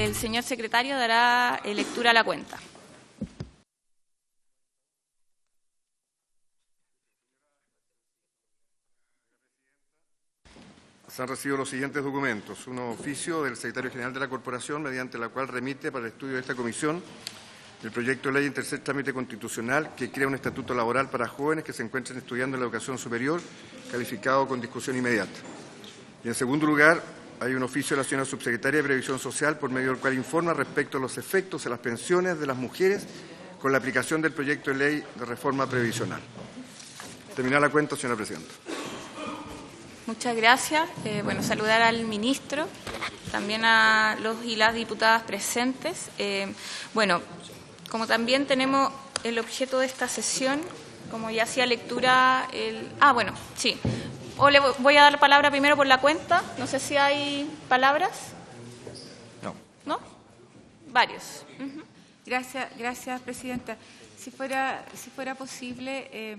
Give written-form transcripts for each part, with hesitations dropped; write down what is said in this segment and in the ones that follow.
el señor secretario dará lectura a la cuenta. Se han recibido los siguientes documentos. Un oficio del secretario general de la Corporación, mediante la cual remite para el estudio de esta comisión el proyecto de ley en tercer trámite constitucional que crea un estatuto laboral para jóvenes que se encuentren estudiando en la educación superior, calificado con discusión inmediata. Y en segundo lugar, hay un oficio de la señora subsecretaria de Previsión Social, por medio del cual informa respecto a los efectos de las pensiones de las mujeres con la aplicación del proyecto de ley de reforma previsional. Terminar la cuenta, señora presidenta. Muchas gracias. Saludar al ministro, también a los y las diputadas presentes. Como también tenemos el objeto de esta sesión, como ya hacía lectura sí. O le voy a dar la palabra primero por la cuenta. No sé si hay palabras. No. ¿No? Varios. Gracias, presidenta. Si fuera posible,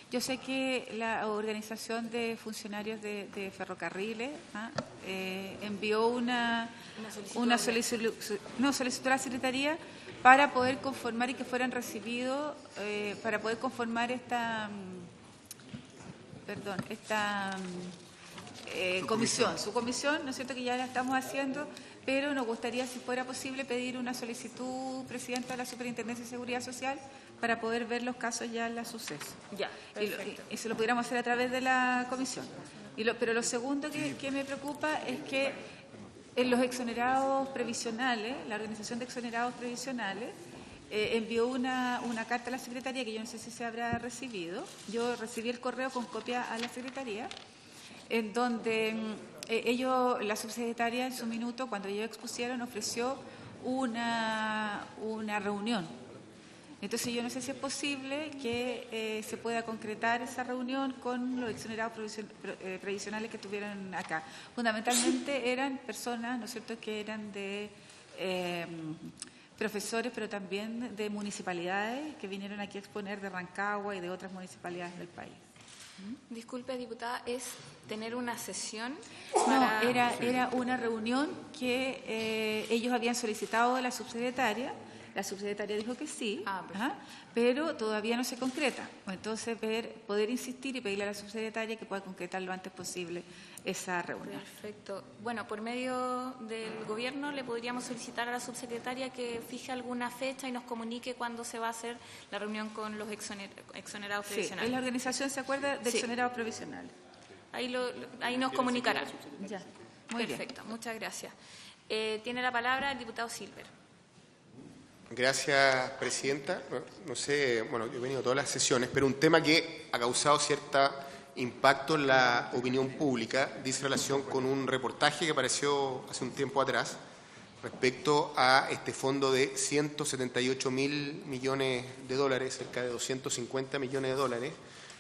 yo sé que la Organización de Funcionarios de Ferrocarriles envió una solicitud a la Secretaría para poder conformar y que fueran recibidos, para poder conformar esta comisión, su comisión, ¿no es cierto?, que ya la estamos haciendo, pero nos gustaría, si fuera posible, pedir una solicitud, presidenta de la Superintendencia de Seguridad Social, para poder ver los casos ya en la suceso. Ya, perfecto. Y se lo pudiéramos hacer a través de la comisión. Pero lo segundo que me preocupa es que en los exonerados previsionales, la Organización de Exonerados Previsionales envió una carta a la Secretaría, que yo no sé si se habrá recibido. Yo recibí el correo con copia a la Secretaría, en donde la subsecretaria en su minuto, cuando ellos expusieron, ofreció una reunión. Entonces yo no sé si es posible que se pueda concretar esa reunión con los exonerados previsionales que estuvieron acá. Fundamentalmente eran personas, ¿no es cierto?, que eran de profesores, pero también de municipalidades que vinieron aquí a exponer, de Rancagua y de otras municipalidades del país. Disculpe, diputada, ¿es tener una sesión? No, era una reunión que ellos habían solicitado de la subsecretaria. La subsecretaria dijo que sí, pero todavía no se concreta. Entonces, poder insistir y pedirle a la subsecretaria que pueda concretar lo antes posible esa reunión. Perfecto. Bueno, por medio del Gobierno le podríamos solicitar a la subsecretaria que fije alguna fecha y nos comunique cuándo se va a hacer la reunión con los exonerados previsionales. Sí, la organización se acuerda de exonerados previsionales. Ahí nos comunicará. Ya, muy perfecto, bien. Muchas gracias. Tiene la palabra el diputado Silver. Gracias, presidenta. No sé, yo he venido a todas las sesiones, pero un tema que ha causado cierto impacto en la opinión pública dice relación con un reportaje que apareció hace un tiempo atrás respecto a este fondo de 178.000 millones de dólares, cerca de 250 millones de dólares,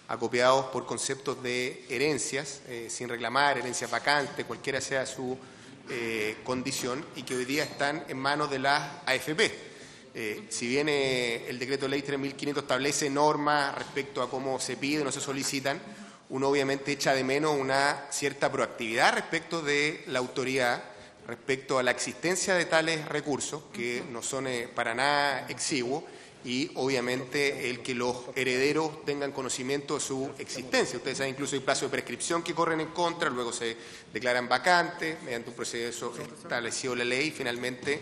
acopiados por conceptos de herencias, sin reclamar, herencias vacantes, cualquiera sea su condición, y que hoy día están en manos de las AFP. Si bien el decreto ley 3.500 establece normas respecto a cómo se pide, no se solicitan, uno obviamente echa de menos una cierta proactividad respecto de la autoridad, respecto a la existencia de tales recursos que no son para nada exiguos, y obviamente el que los herederos tengan conocimiento de su existencia. Ustedes saben, incluso hay plazos de prescripción que corren en contra, luego se declaran vacantes mediante un proceso establecido en la ley y finalmente,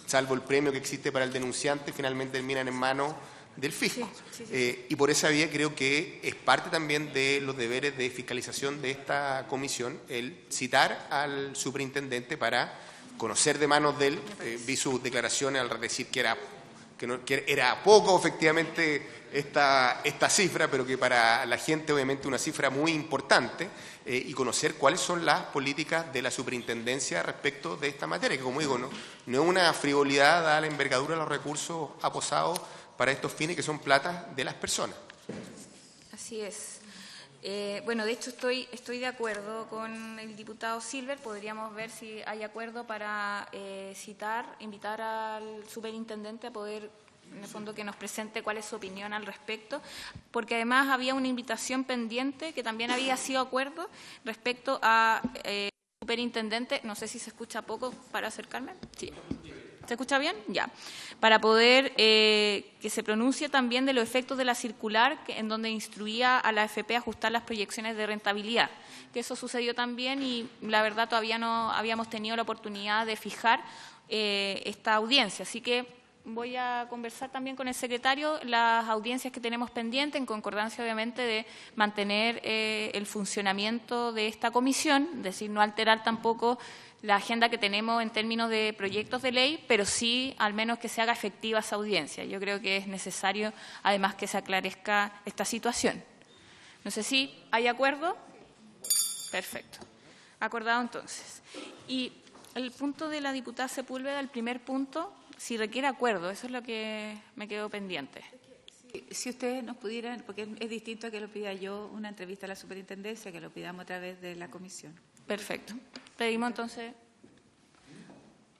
salvo el premio que existe para el denunciante, finalmente terminan en manos del fisco. Sí. Y por esa vía creo que es parte también de los deberes de fiscalización de esta comisión el citar al superintendente para conocer de manos de él, vi sus declaraciones al decir que era poco efectivamente esta cifra, pero que para la gente obviamente una cifra muy importante, y conocer cuáles son las políticas de la superintendencia respecto de esta materia, que como digo, no es una frivolidad dada la envergadura de los recursos aposados para estos fines, que son plata de las personas. Así es. De hecho estoy de acuerdo con el diputado Silver. Podríamos ver si hay acuerdo para invitar al superintendente a poder, en el fondo, que nos presente cuál es su opinión al respecto, porque además había una invitación pendiente que también había sido acuerdo respecto a superintendente, no sé si se escucha poco para acercarme. Sí. ¿Se escucha bien? Ya. Para poder que se pronuncie también de los efectos de la circular en donde instruía a la AFP a ajustar las proyecciones de rentabilidad. Que eso sucedió también y la verdad todavía no habíamos tenido la oportunidad de fijar esta audiencia. Así que voy a conversar también con el secretario las audiencias que tenemos pendientes, en concordancia obviamente de mantener el funcionamiento de esta comisión, es decir, no alterar tampoco la agenda que tenemos en términos de proyectos de ley, pero sí al menos que se haga efectiva esa audiencia. Yo creo que es necesario además que se aclarezca esta situación. No sé si hay acuerdo. Perfecto. Acordado entonces. Y el punto de la diputada Sepúlveda, el primer punto, si requiere acuerdo, eso es lo que me quedó pendiente. Si ustedes nos pudieran, porque es distinto a que lo pida yo una entrevista a la superintendencia, que lo pidamos a través de la comisión. Perfecto. Pedimos entonces...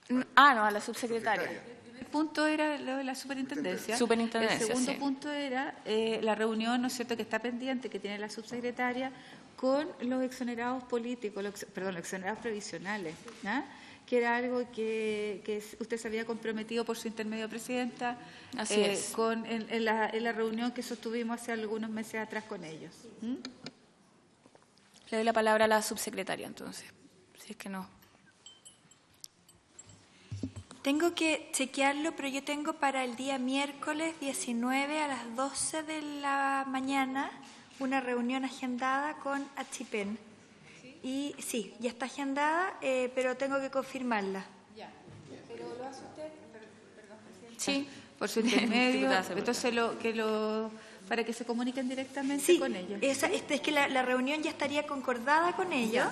no, a la subsecretaria. El primer punto era lo de la superintendencia. Superintendencia, el segundo sí. punto era la reunión, ¿no es cierto?, que está pendiente, que tiene la subsecretaria con los exonerados políticos, los exonerados previsionales, ¿no? Que era algo que usted se había comprometido por su intermedio, Presidenta, Así es. en la reunión que sostuvimos hace algunos meses atrás con ellos. Le doy la palabra a la subsecretaria, entonces, si es que no. Tengo que chequearlo, pero yo tengo para el día miércoles 19 a las 12 de la mañana una reunión agendada con Achipen. Y sí, ya está agendada, pero tengo que confirmarla. Ya. ¿Pero lo hace usted? Perdón, Presidenta. Sí. Por su intermedio. Entonces, para que se comuniquen directamente Sí, con ellos. es que la reunión ya estaría concordada con ellos.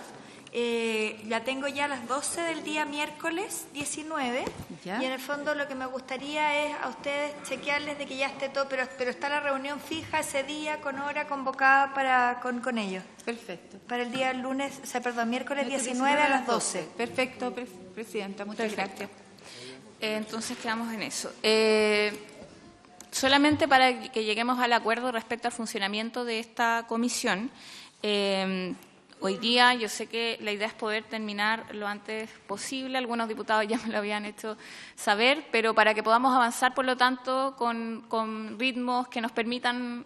La tengo ya a las 12 del día miércoles 19. Ya. Y en el fondo lo que me gustaría es a ustedes chequearles de que ya esté todo, pero está la reunión fija ese día con hora convocada con ellos. Perfecto. Para el día miércoles 19 a las 12. Perfecto, Presidenta. Muchas gracias. Entonces quedamos en eso. Solamente para que lleguemos al acuerdo respecto al funcionamiento de esta comisión, hoy día yo sé que la idea es poder terminar lo antes posible. Algunos diputados ya me lo habían hecho saber, pero para que podamos avanzar, por lo tanto, con ritmos que nos permitan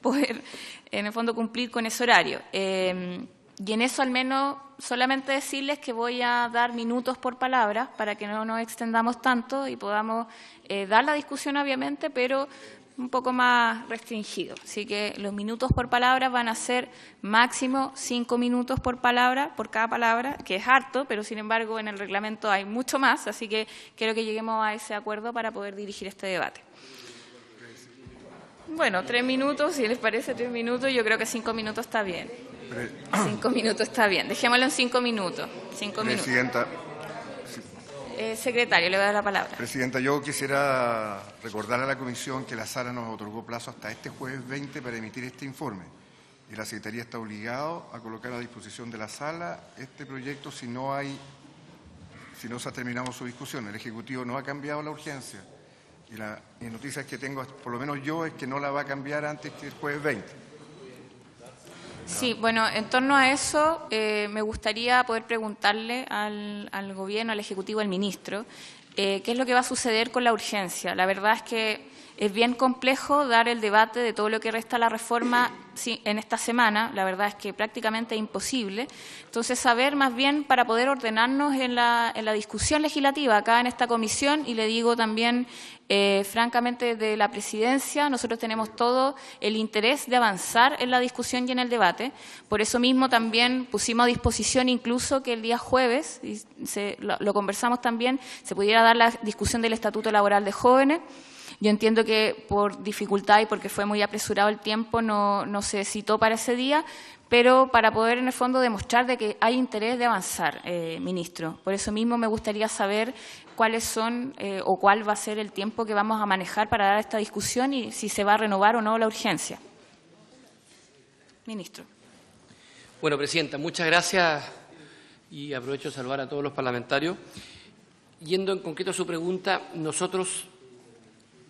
poder, en el fondo, cumplir con ese horario. Y en eso, al menos, solamente decirles que voy a dar minutos por palabra para que no nos extendamos tanto y podamos dar la discusión, obviamente, pero un poco más restringido. Así que los minutos por palabra van a ser máximo 5 minutos por palabra, por cada palabra, que es harto, pero sin embargo en el reglamento hay mucho más, así que quiero que lleguemos a ese acuerdo para poder dirigir este debate. Bueno, 3 minutos, si les parece 3 minutos, yo creo que 5 minutos está bien. 5 minutos está bien. Dejémoslo en 5 minutos. 5 minutos. Presidenta. Secretario, le voy a dar la palabra. Presidenta, yo quisiera recordar a la Comisión que la Sala nos otorgó plazo hasta este jueves 20 para emitir este informe. Y la Secretaría está obligado a colocar a disposición de la Sala este proyecto si no se ha terminado su discusión. El Ejecutivo no ha cambiado la urgencia. Y las noticias que tengo, por lo menos yo, es que no la va a cambiar antes que el jueves 20. Sí, bueno, en torno a eso me gustaría poder preguntarle al Gobierno, al Ejecutivo, al Ministro, qué es lo que va a suceder con la urgencia. La verdad es que es bien complejo dar el debate de todo lo que resta la reforma en esta semana. La verdad es que prácticamente es imposible. Entonces, saber más bien para poder ordenarnos en la discusión legislativa acá en esta comisión, y le digo también, francamente, de la Presidencia, nosotros tenemos todo el interés de avanzar en la discusión y en el debate. Por eso mismo también pusimos a disposición incluso que el día jueves, y lo conversamos también, se pudiera dar la discusión del Estatuto Laboral de Jóvenes. Yo entiendo que por dificultad y porque fue muy apresurado el tiempo no se citó para ese día, pero para poder en el fondo demostrar de que hay interés de avanzar, ministro. Por eso mismo me gustaría saber cuáles son o cuál va a ser el tiempo que vamos a manejar para dar esta discusión y si se va a renovar o no la urgencia. Ministro. Bueno, Presidenta, muchas gracias y aprovecho de saludar a todos los parlamentarios. Yendo en concreto a su pregunta, nosotros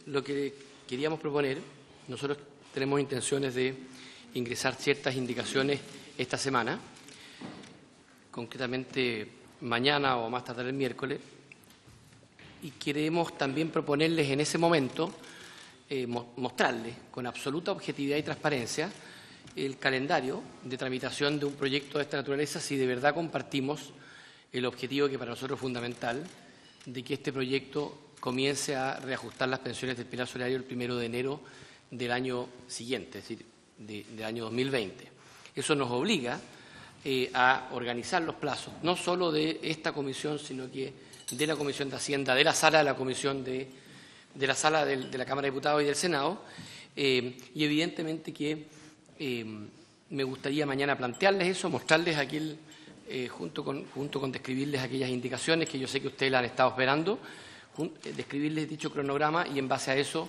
lo que queríamos proponer, nosotros tenemos intenciones de ingresar ciertas indicaciones esta semana. concretamente mañana o más tarde el miércoles, y queremos también proponerles en ese momento, mostrarles con absoluta objetividad y transparencia el calendario de tramitación de un proyecto de esta naturaleza, si de verdad compartimos el objetivo que para nosotros es fundamental, de que este proyecto comience a reajustar las pensiones del pilar solidario el 1 de enero del año siguiente, es decir, del año 2020. Eso nos obliga a organizar los plazos, no solo de esta comisión, sino que de la Comisión de Hacienda, de la sala de la Comisión de la sala de la Cámara de Diputados y del Senado, y evidentemente que me gustaría mañana plantearles eso, mostrarles aquel, junto con describirles aquellas indicaciones que yo sé que ustedes la han estado esperando, describirles dicho cronograma y en base a eso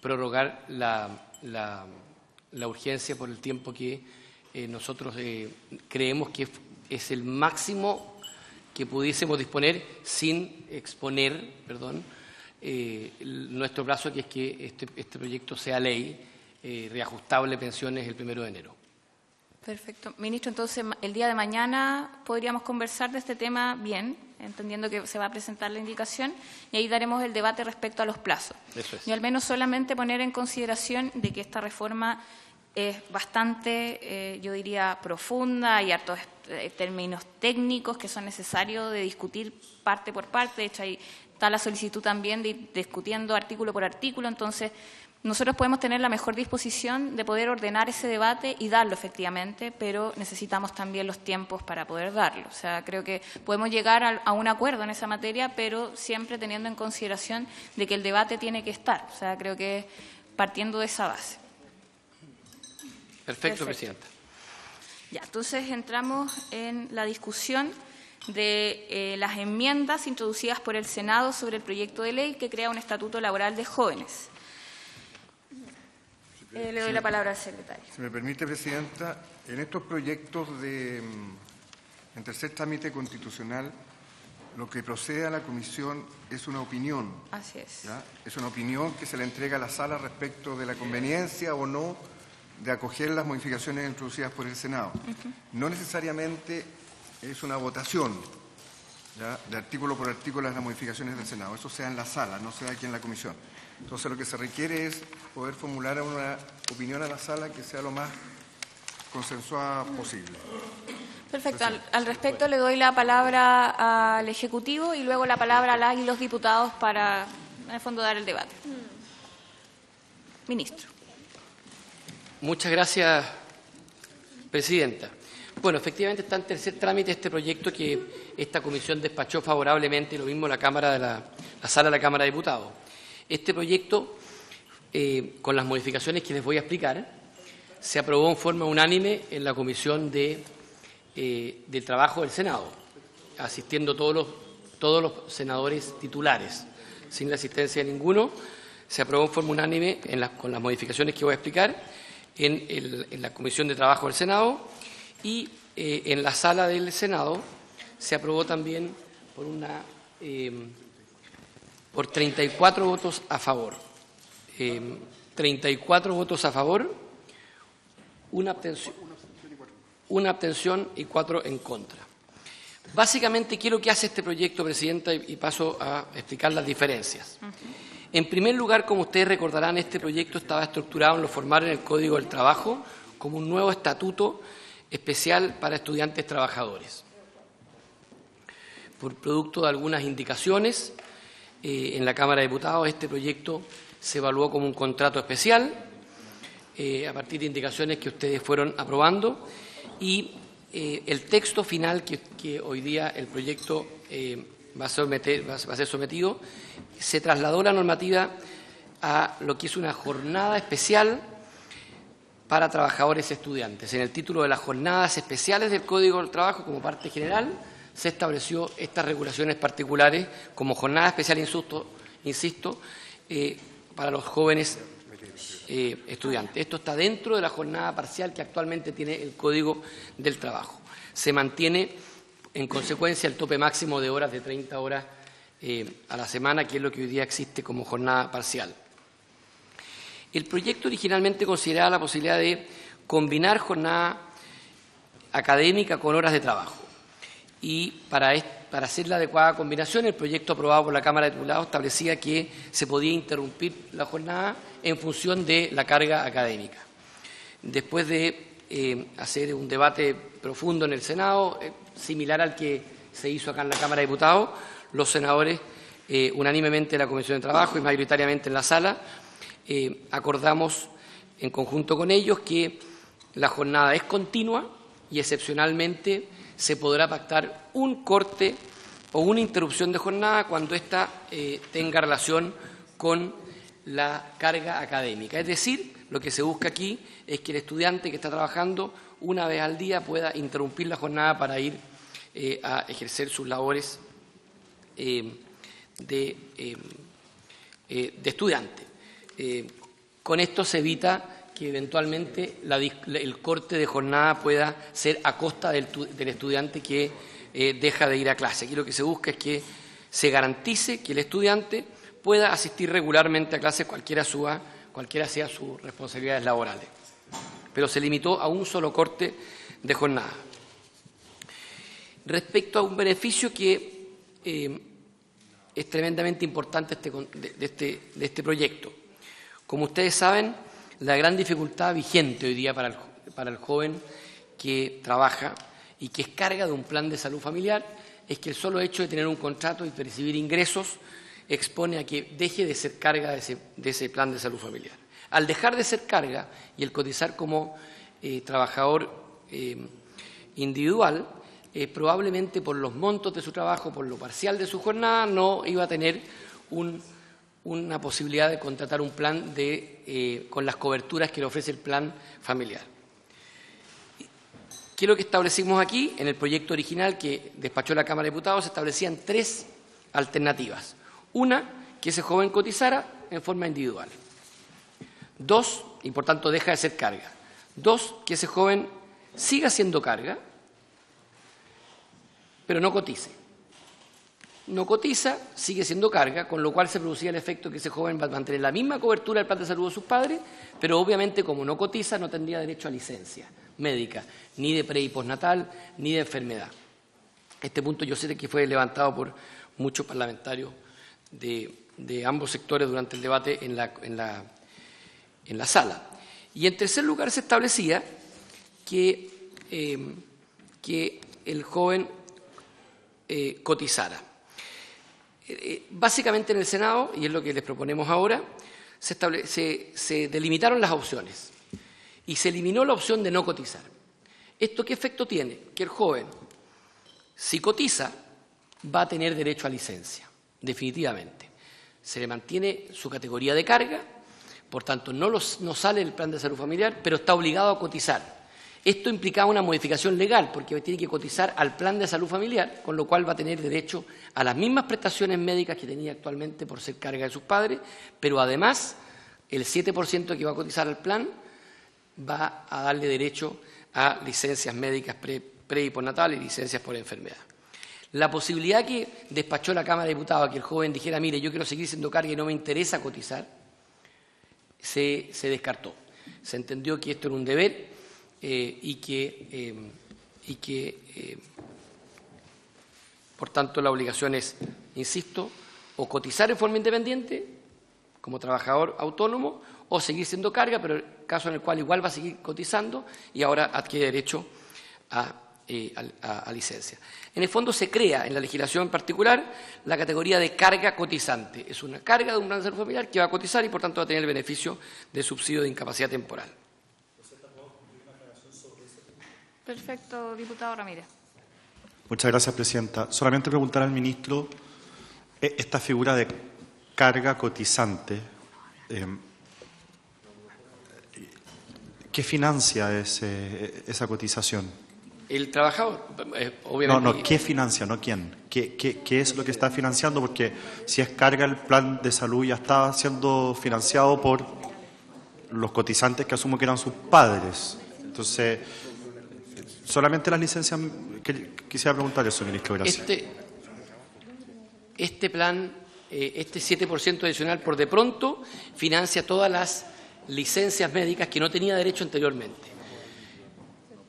prorrogar la urgencia por el tiempo que nosotros creemos que es el máximo que pudiésemos disponer sin exponer, nuestro plazo, que es que este proyecto sea ley, reajustable pensiones el 1 de enero. Perfecto. Ministro, entonces el día de mañana podríamos conversar de este tema bien, entendiendo que se va a presentar la indicación, y ahí daremos el debate respecto a los plazos. Eso es. Y al menos solamente poner en consideración de que esta reforma es bastante, yo diría, profunda, hay hartos términos técnicos que son necesarios de discutir parte por parte. De hecho, ahí está la solicitud también de ir discutiendo artículo por artículo. Entonces, nosotros podemos tener la mejor disposición de poder ordenar ese debate y darlo efectivamente, pero necesitamos también los tiempos para poder darlo. O sea, creo que podemos llegar a un acuerdo en esa materia, pero siempre teniendo en consideración de que el debate tiene que estar. O sea, creo que partiendo de esa base. Perfecto, Presidenta. Ya, entonces entramos en la discusión de las enmiendas introducidas por el Senado sobre el proyecto de ley que crea un estatuto laboral de jóvenes. Le doy la palabra al secretario. Si me permite, Presidenta, en estos proyectos en tercer trámite constitucional, lo que procede a la Comisión es una opinión. Así es. ¿Ya? Es una opinión que se le entrega a la Sala respecto de la conveniencia o no de acoger las modificaciones introducidas por el Senado. No necesariamente es una votación, ¿ya?, de artículo por artículo las modificaciones del Senado. Eso sea en la Sala, no sea aquí en la Comisión. Entonces, lo que se requiere es poder formular una opinión a la Sala que sea lo más consensuada posible. Perfecto. Al respecto le doy la palabra al Ejecutivo y luego la palabra a las y los diputados para, en el fondo, dar el debate. Ministro. Muchas gracias, Presidenta. Bueno, efectivamente está en tercer trámite este proyecto que esta comisión despachó favorablemente, y lo mismo la Sala de la Cámara de Diputados. Este proyecto, con las modificaciones que les voy a explicar, se aprobó en forma unánime en la Comisión del Trabajo del Senado, asistiendo todos los senadores titulares, sin la asistencia de ninguno. Se aprobó en forma unánime con las modificaciones que voy a explicar en la Comisión de Trabajo del Senado, y en la Sala del Senado se aprobó también por 34 votos a favor. 34 votos a favor, una abstención y 4 en contra. Básicamente, ¿qué es lo que hace este proyecto, Presidenta? Y paso a explicar las diferencias. En primer lugar, como ustedes recordarán, este proyecto estaba estructurado en lo formal en el Código del Trabajo como un nuevo estatuto especial para estudiantes trabajadores. Por producto de algunas indicaciones, en la Cámara de Diputados este proyecto se evaluó como un contrato especial, a partir de indicaciones que ustedes fueron aprobando, y el texto final que hoy día el proyecto va a ser sometido, se trasladó la normativa a lo que es una jornada especial para trabajadores estudiantes. En el título de las jornadas especiales del Código del Trabajo, como parte general, se estableció estas regulaciones particulares como jornada especial, insisto, para los jóvenes estudiantes. Esto está dentro de la jornada parcial que actualmente tiene el Código del Trabajo. Se mantiene, en consecuencia, el tope máximo de horas de 30 horas a la semana, que es lo que hoy día existe como jornada parcial. El proyecto originalmente consideraba la posibilidad de combinar jornada académica con horas de trabajo. Y para hacer la adecuada combinación, el proyecto aprobado por la Cámara de Diputados establecía que se podía interrumpir la jornada en función de la carga académica. Después de hacer un debate profundo en el Senado, similar al que se hizo acá en la Cámara de Diputados, los senadores, unánimemente en la Comisión de Trabajo y mayoritariamente en la sala, acordamos en conjunto con ellos que la jornada es continua y excepcionalmente se podrá pactar un corte o una interrupción de jornada cuando ésta tenga relación con la carga académica. Es decir, lo que se busca aquí es que el estudiante que está trabajando una vez al día pueda interrumpir la jornada para ir a ejercer sus labores de estudiante. Con esto se evita que eventualmente el corte de jornada pueda ser a costa del estudiante que deja de ir a clase. Aquí lo que se busca es que se garantice que el estudiante pueda asistir regularmente a clases cualquiera sea sus responsabilidades laborales. Pero se limitó a un solo corte de jornada. Respecto a un beneficio que es tremendamente importante de este proyecto. Como ustedes saben, la gran dificultad vigente hoy día para el joven que trabaja y que es carga de un plan de salud familiar es que el solo hecho de tener un contrato y percibir ingresos expone a que deje de ser carga de ese plan de salud familiar. Al dejar de ser carga y el cotizar como trabajador individual, probablemente por los montos de su trabajo, por lo parcial de su jornada, no iba a tener una posibilidad de contratar un plan con las coberturas que le ofrece el plan familiar. ¿Qué es lo que establecimos aquí? En el proyecto original que despachó la Cámara de Diputados se establecían 3 alternativas. Una, que ese joven cotizara en forma individual. 2, y por tanto deja de ser carga. 2, que ese joven siga siendo carga, pero no cotice. No cotiza, sigue siendo carga, con lo cual se producía el efecto que ese joven va a mantener la misma cobertura del plan de salud de sus padres, pero obviamente como no cotiza no tendría derecho a licencia médica, ni de pre y postnatal, ni de enfermedad. Este punto yo sé que fue levantado por muchos parlamentarios de ambos sectores durante el debate en la sala. Y en tercer lugar se establecía que el joven cotizara. Básicamente en el Senado, y es lo que les proponemos ahora, se delimitaron las opciones y se eliminó la opción de no cotizar. ¿Esto qué efecto tiene? Que el joven, si cotiza, va a tener derecho a licencia, definitivamente. Se le mantiene su categoría de carga, por tanto no sale del plan de salud familiar, pero está obligado a cotizar. Esto implicaba una modificación legal, porque tiene que cotizar al plan de salud familiar, con lo cual va a tener derecho a las mismas prestaciones médicas que tenía actualmente por ser carga de sus padres, pero además el 7% que va a cotizar al plan va a darle derecho a licencias médicas pre y postnatal y licencias por enfermedad. La posibilidad que despachó la Cámara de Diputados a que el joven dijera, mire, yo quiero seguir siendo carga y no me interesa cotizar, se descartó. Se entendió que esto era un deber y que por tanto la obligación es, insisto, o cotizar en forma independiente como trabajador autónomo o seguir siendo carga, pero el caso en el cual igual va a seguir cotizando y ahora adquiere derecho a licencia. En el fondo se crea en la legislación particular la categoría de carga cotizante. Es una carga de un plan de salud familiar que va a cotizar y por tanto va a tener el beneficio de subsidio de incapacidad temporal. Perfecto, diputado Ramírez. Muchas gracias, presidenta. Solamente preguntar al ministro, esta figura de carga cotizante, ¿qué financia esa cotización? El trabajador, obviamente. No, ¿qué financia? No, ¿quién? ¿Qué es lo que está financiando? Porque si es carga, el plan de salud ya está siendo financiado por los cotizantes que asumo que eran sus padres. Entonces, solamente las licencias. Quisiera preguntar eso, ministro. Gracias. Este plan, este 7% adicional, por de pronto, financia todas las licencias médicas que no tenía derecho anteriormente.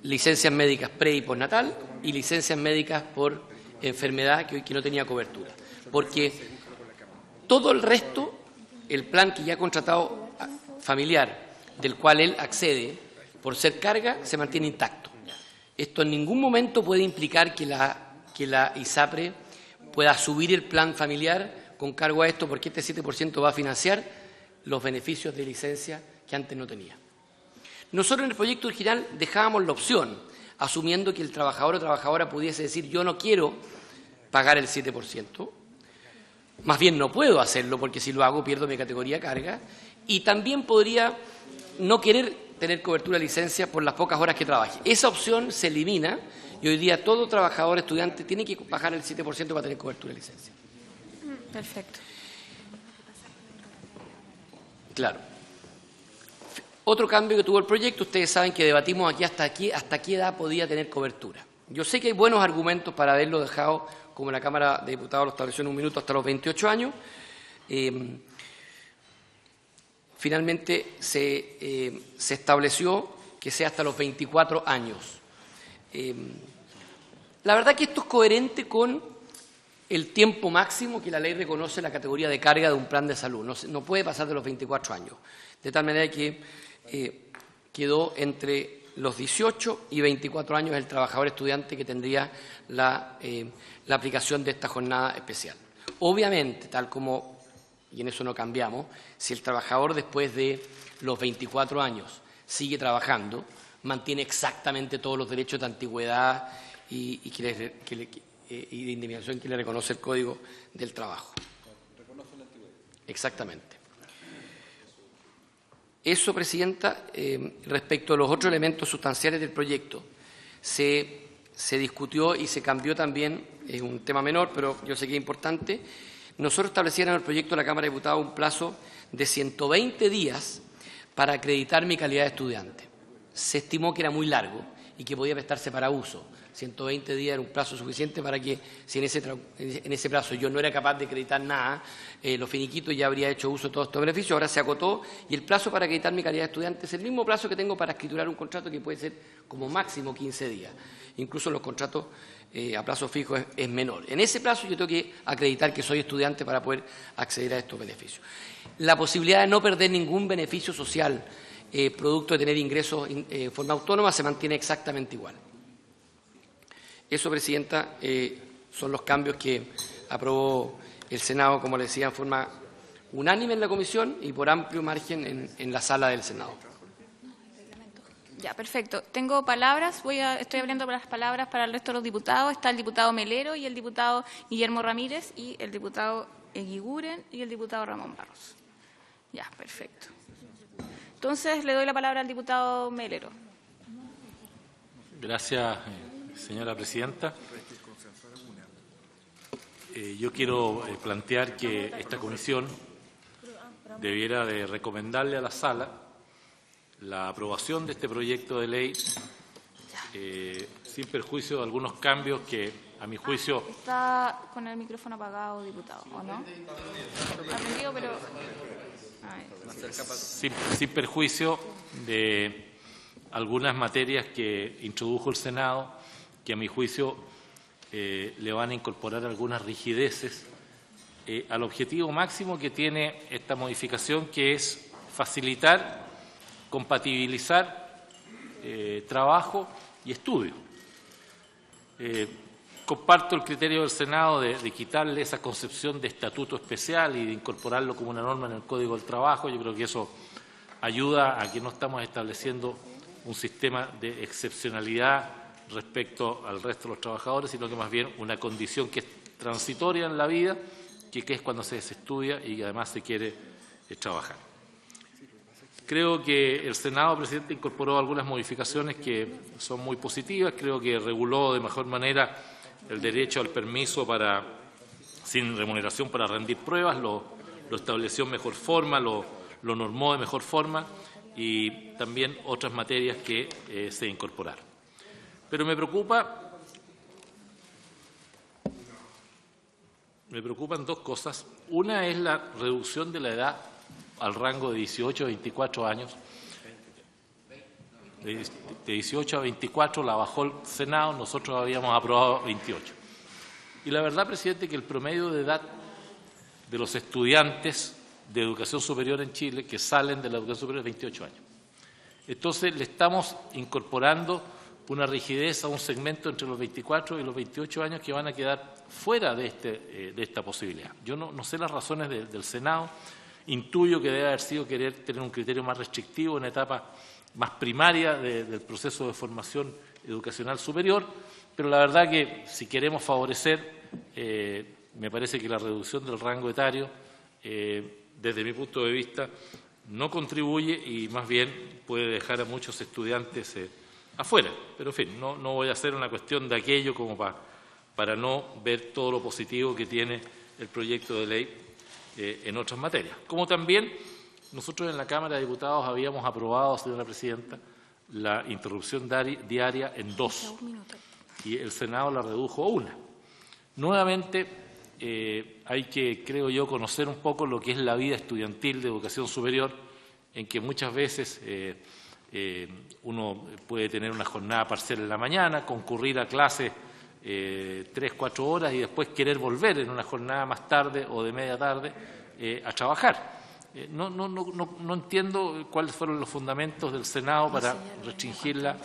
licencias médicas pre y postnatal y licencias médicas por enfermedad que no tenía cobertura. Porque todo el resto, el plan que ya ha contratado familiar, del cual él accede por ser carga, se mantiene intacto. Esto en ningún momento puede implicar que la ISAPRE pueda subir el plan familiar con cargo a esto, porque este 7% va a financiar los beneficios de licencia que antes no tenía. Nosotros en el proyecto original dejábamos la opción, asumiendo que el trabajador o trabajadora pudiese decir yo no quiero pagar el 7%, más bien no puedo hacerlo porque si lo hago pierdo mi categoría carga, y también podría no querer tener cobertura de licencia por las pocas horas que trabaje. Esa opción se elimina y hoy día todo trabajador estudiante tiene que bajar el 7% para tener cobertura de licencia. Perfecto. Claro. Otro cambio que tuvo el proyecto, ustedes saben que debatimos aquí hasta qué edad podía tener cobertura. Yo sé que hay buenos argumentos para haberlo dejado, como la Cámara de Diputados lo estableció en un minuto, hasta los 28 años. Finalmente se estableció que sea hasta los 24 años. La verdad que esto es coherente con el tiempo máximo que la ley reconoce la categoría de carga de un plan de salud. No puede pasar de los 24 años. De tal manera que quedó entre los 18 y 24 años el trabajador estudiante que tendría la aplicación de esta jornada especial. Obviamente, tal como, y en eso no cambiamos, si el trabajador después de los 24 años sigue trabajando, mantiene exactamente todos los derechos de antigüedad y de indemnización que le reconoce el Código del Trabajo. Exactamente. Eso, Presidenta, respecto a los otros elementos sustanciales del proyecto, se discutió y se cambió también, es un tema menor, pero yo sé que es importante. Nosotros establecíamos en el proyecto de la Cámara de Diputados un plazo de 120 días para acreditar mi calidad de estudiante. Se estimó que era muy largo y que podía prestarse para uso. 120 días era un plazo suficiente para que, si en ese plazo yo no era capaz de acreditar nada, lo finiquito ya habría hecho uso de todos estos beneficios. Ahora se acotó y el plazo para acreditar mi calidad de estudiante es el mismo plazo que tengo para escriturar un contrato, que puede ser como máximo 15 días. Incluso los contratos a plazo fijo es menor. En ese plazo yo tengo que acreditar que soy estudiante para poder acceder a estos beneficios. La posibilidad de no perder ningún beneficio social producto de tener ingresos en forma autónoma se mantiene exactamente igual. Eso, Presidenta, son los cambios que aprobó el Senado, como le decía, en forma unánime en la Comisión y por amplio margen en la sala del Senado. Ya, perfecto. Tengo palabras, estoy abriendo las palabras para el resto de los diputados. Está el diputado Melero y el diputado Guillermo Ramírez y el diputado Eguiguren y el diputado Ramón Barros. Ya, perfecto. Entonces, le doy la palabra al diputado Melero. Gracias, señora presidenta. Yo quiero plantear que esta comisión debiera de recomendarle a la sala la aprobación de este proyecto de ley sin perjuicio de algunos cambios que, a mi juicio... Está con el micrófono apagado, diputado, ¿o no? Está prendido, pero... Sin perjuicio de algunas materias que introdujo el Senado, que a mi juicio le van a incorporar algunas rigideces al objetivo máximo que tiene esta modificación, que es facilitar, compatibilizar trabajo y estudio. Comparto el criterio del Senado de quitarle esa concepción de estatuto especial y de incorporarlo como una norma en el Código del Trabajo. Yo creo que eso ayuda a que no estamos estableciendo un sistema de excepcionalidad respecto al resto de los trabajadores, sino que más bien una condición que es transitoria en la vida, que es cuando se estudia y además se quiere trabajar. Creo que el Senado, Presidente, incorporó algunas modificaciones que son muy positivas. Creo que reguló de mejor manera el derecho al permiso sin remuneración para rendir pruebas, lo estableció en mejor forma, lo normó de mejor forma y también otras materias que se incorporaron. Pero me preocupan dos cosas. Una es la reducción de la edad al rango de 18 a 24 años. de 18 a 24 la bajó el Senado, nosotros habíamos aprobado 28. Y la verdad, presidente, que el promedio de edad de los estudiantes de educación superior en Chile que salen de la educación superior es 28 años. Entonces, le estamos incorporando una rigidez a un segmento entre los 24 y los 28 años que van a quedar fuera de esta posibilidad. Yo no sé las razones del Senado, intuyo que debe haber sido querer tener un criterio más restrictivo en la etapa más primaria del proceso de formación educacional superior, pero la verdad que si queremos favorecer, me parece que la reducción del rango etario, desde mi punto de vista, no contribuye y más bien puede dejar a muchos estudiantes afuera. Pero, en fin, no voy a hacer una cuestión de aquello como para no ver todo lo positivo que tiene el proyecto de ley en otras materias. Como también nosotros en la Cámara de Diputados habíamos aprobado, señora presidenta, la interrupción diaria en 2 y el Senado la redujo a 1. Nuevamente, hay que, creo yo, conocer un poco lo que es la vida estudiantil de educación superior, en que muchas veces uno puede tener una jornada parcial en la mañana, concurrir a clases 3-4 horas y después querer volver en una jornada más tarde o de media tarde a trabajar. No entiendo cuáles fueron los fundamentos del Senado para restringirla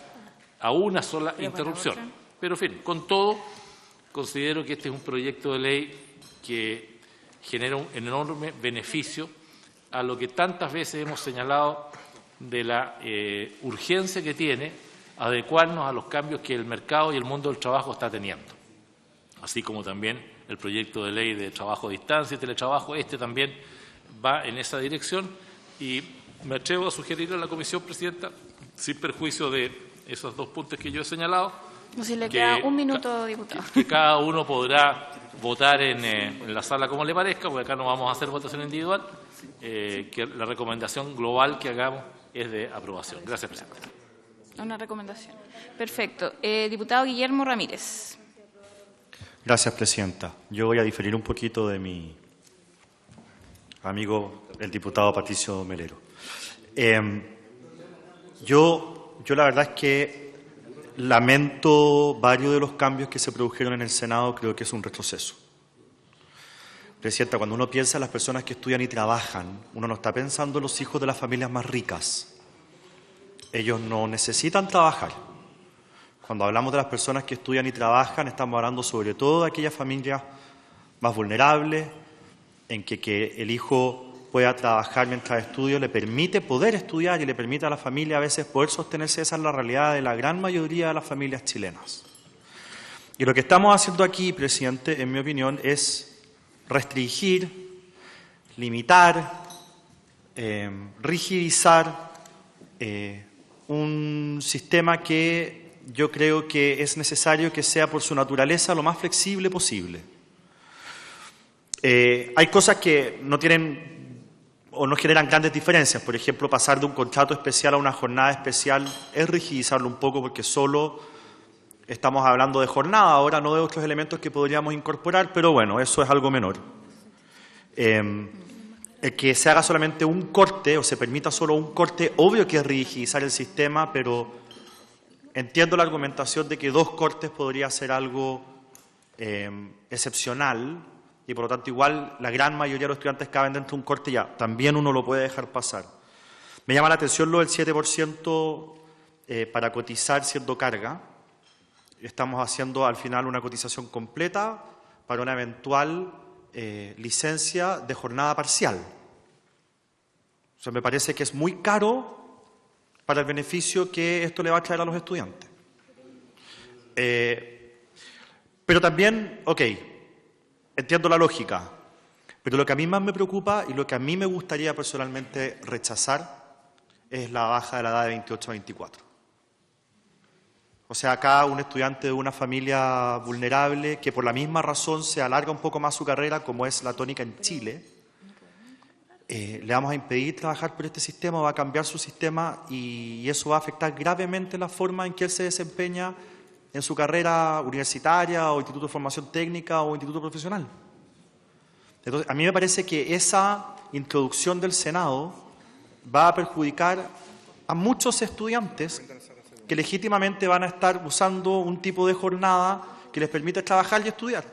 a una sola interrupción. Pero, en fin, con todo, considero que este es un proyecto de ley que genera un enorme beneficio a lo que tantas veces hemos señalado de la urgencia que tiene adecuarnos a los cambios que el mercado y el mundo del trabajo está teniendo. Así como también el proyecto de ley de trabajo a distancia y teletrabajo, también va en esa dirección y me atrevo a sugerirle a la Comisión, Presidenta, sin perjuicio de esos 2 puntos que yo he señalado, si le queda un minuto, diputado. Que cada uno podrá votar en la sala como le parezca, porque acá no vamos a hacer votación individual, que la recomendación global que hagamos es de aprobación. Gracias, Presidenta. Una recomendación. Perfecto. Diputado Guillermo Ramírez. Gracias, Presidenta. Yo voy a diferir un poquito de mi amigo, el diputado Patricio Melero. Yo la verdad es que lamento varios de los cambios que se produjeron en el Senado, creo que es un retroceso. Presidenta, cuando uno piensa en las personas que estudian y trabajan, uno no está pensando en los hijos de las familias más ricas. Ellos no necesitan trabajar. Cuando hablamos de las personas que estudian y trabajan, estamos hablando sobre todo de aquellas familias más vulnerables, en que el hijo pueda trabajar mientras estudia, le permite poder estudiar y le permite a la familia a veces poder sostenerse. Esa es la realidad de la gran mayoría de las familias chilenas. Y lo que estamos haciendo aquí, presidente, en mi opinión, es restringir, limitar, rigidizar un sistema que yo creo que es necesario que sea por su naturaleza lo más flexible posible. Hay cosas que no tienen o no generan grandes diferencias. Por ejemplo, pasar de un contrato especial a una jornada especial es rigidizarlo un poco porque solo estamos hablando de jornada, ahora no de otros elementos que podríamos incorporar, pero bueno, eso es algo menor. El que se haga solamente un corte o se permita solo un corte, obvio que es rigidizar el sistema, pero entiendo la argumentación de que 2 cortes podría ser algo excepcional y por lo tanto igual la gran mayoría de los estudiantes caben dentro de un corte ya, también uno lo puede dejar pasar. Me llama la atención lo del 7% para cotizar siendo carga. Estamos haciendo al final una cotización completa para una eventual licencia de jornada parcial. O sea, me parece que es muy caro para el beneficio que esto le va a traer a los estudiantes. Pero también, entiendo la lógica, pero lo que a mí más me preocupa y lo que a mí me gustaría personalmente rechazar es la baja de la edad de 28 a 24. O sea, acá un estudiante de una familia vulnerable que por la misma razón se alarga un poco más su carrera, como es la tónica en Chile, le vamos a impedir trabajar por este sistema, va a cambiar su sistema y eso va a afectar gravemente la forma en que él se desempeña en su carrera universitaria o instituto de formación técnica o instituto profesional. Entonces, a mí me parece que esa introducción del Senado va a perjudicar a muchos estudiantes que legítimamente van a estar usando un tipo de jornada que les permite trabajar y estudiar.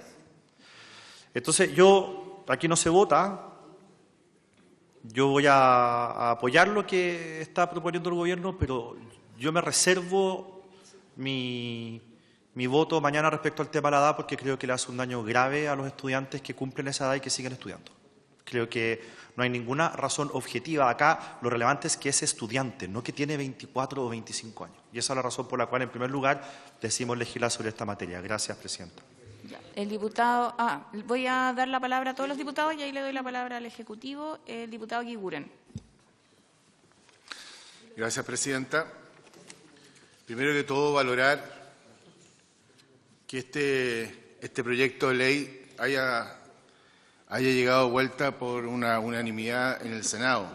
Entonces, aquí no se vota, yo voy a apoyar lo que está proponiendo el gobierno, pero yo me reservo mi voto mañana respecto al tema de la edad, porque creo que le hace un daño grave a los estudiantes que cumplen esa edad y que siguen estudiando. Creo que no hay ninguna razón objetiva acá. Lo relevante es que es estudiante, no que tiene 24 o 25 años. Y esa es la razón por la cual, en primer lugar, decidimos legislar sobre esta materia. Gracias, presidenta. El diputado... voy a dar la palabra a todos los diputados y ahí le doy la palabra al Ejecutivo. El diputado Guiguren. Gracias, presidenta. Primero que todo, valorar que este proyecto de ley haya llegado a vuelta por una unanimidad en el Senado.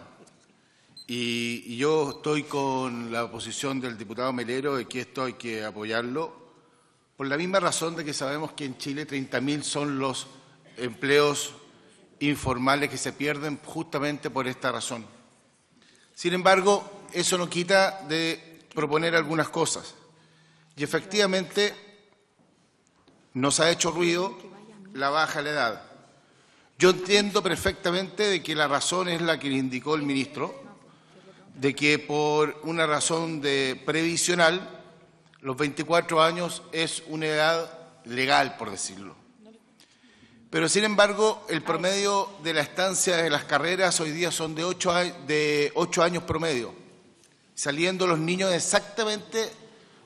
Y yo estoy con la posición del diputado Melero de que esto hay que apoyarlo, por la misma razón de que sabemos que en Chile 30.000 son los empleos informales que se pierden justamente por esta razón. Sin embargo, eso no quita de proponer algunas cosas. Y efectivamente nos ha hecho ruido la baja de la edad. Yo entiendo perfectamente de que la razón es la que le indicó el ministro, de que por una razón previsional, los 24 años es una edad legal, por decirlo. Pero, sin embargo, el promedio de la estancia de las carreras hoy día son de 8 años promedio, saliendo los niños exactamente,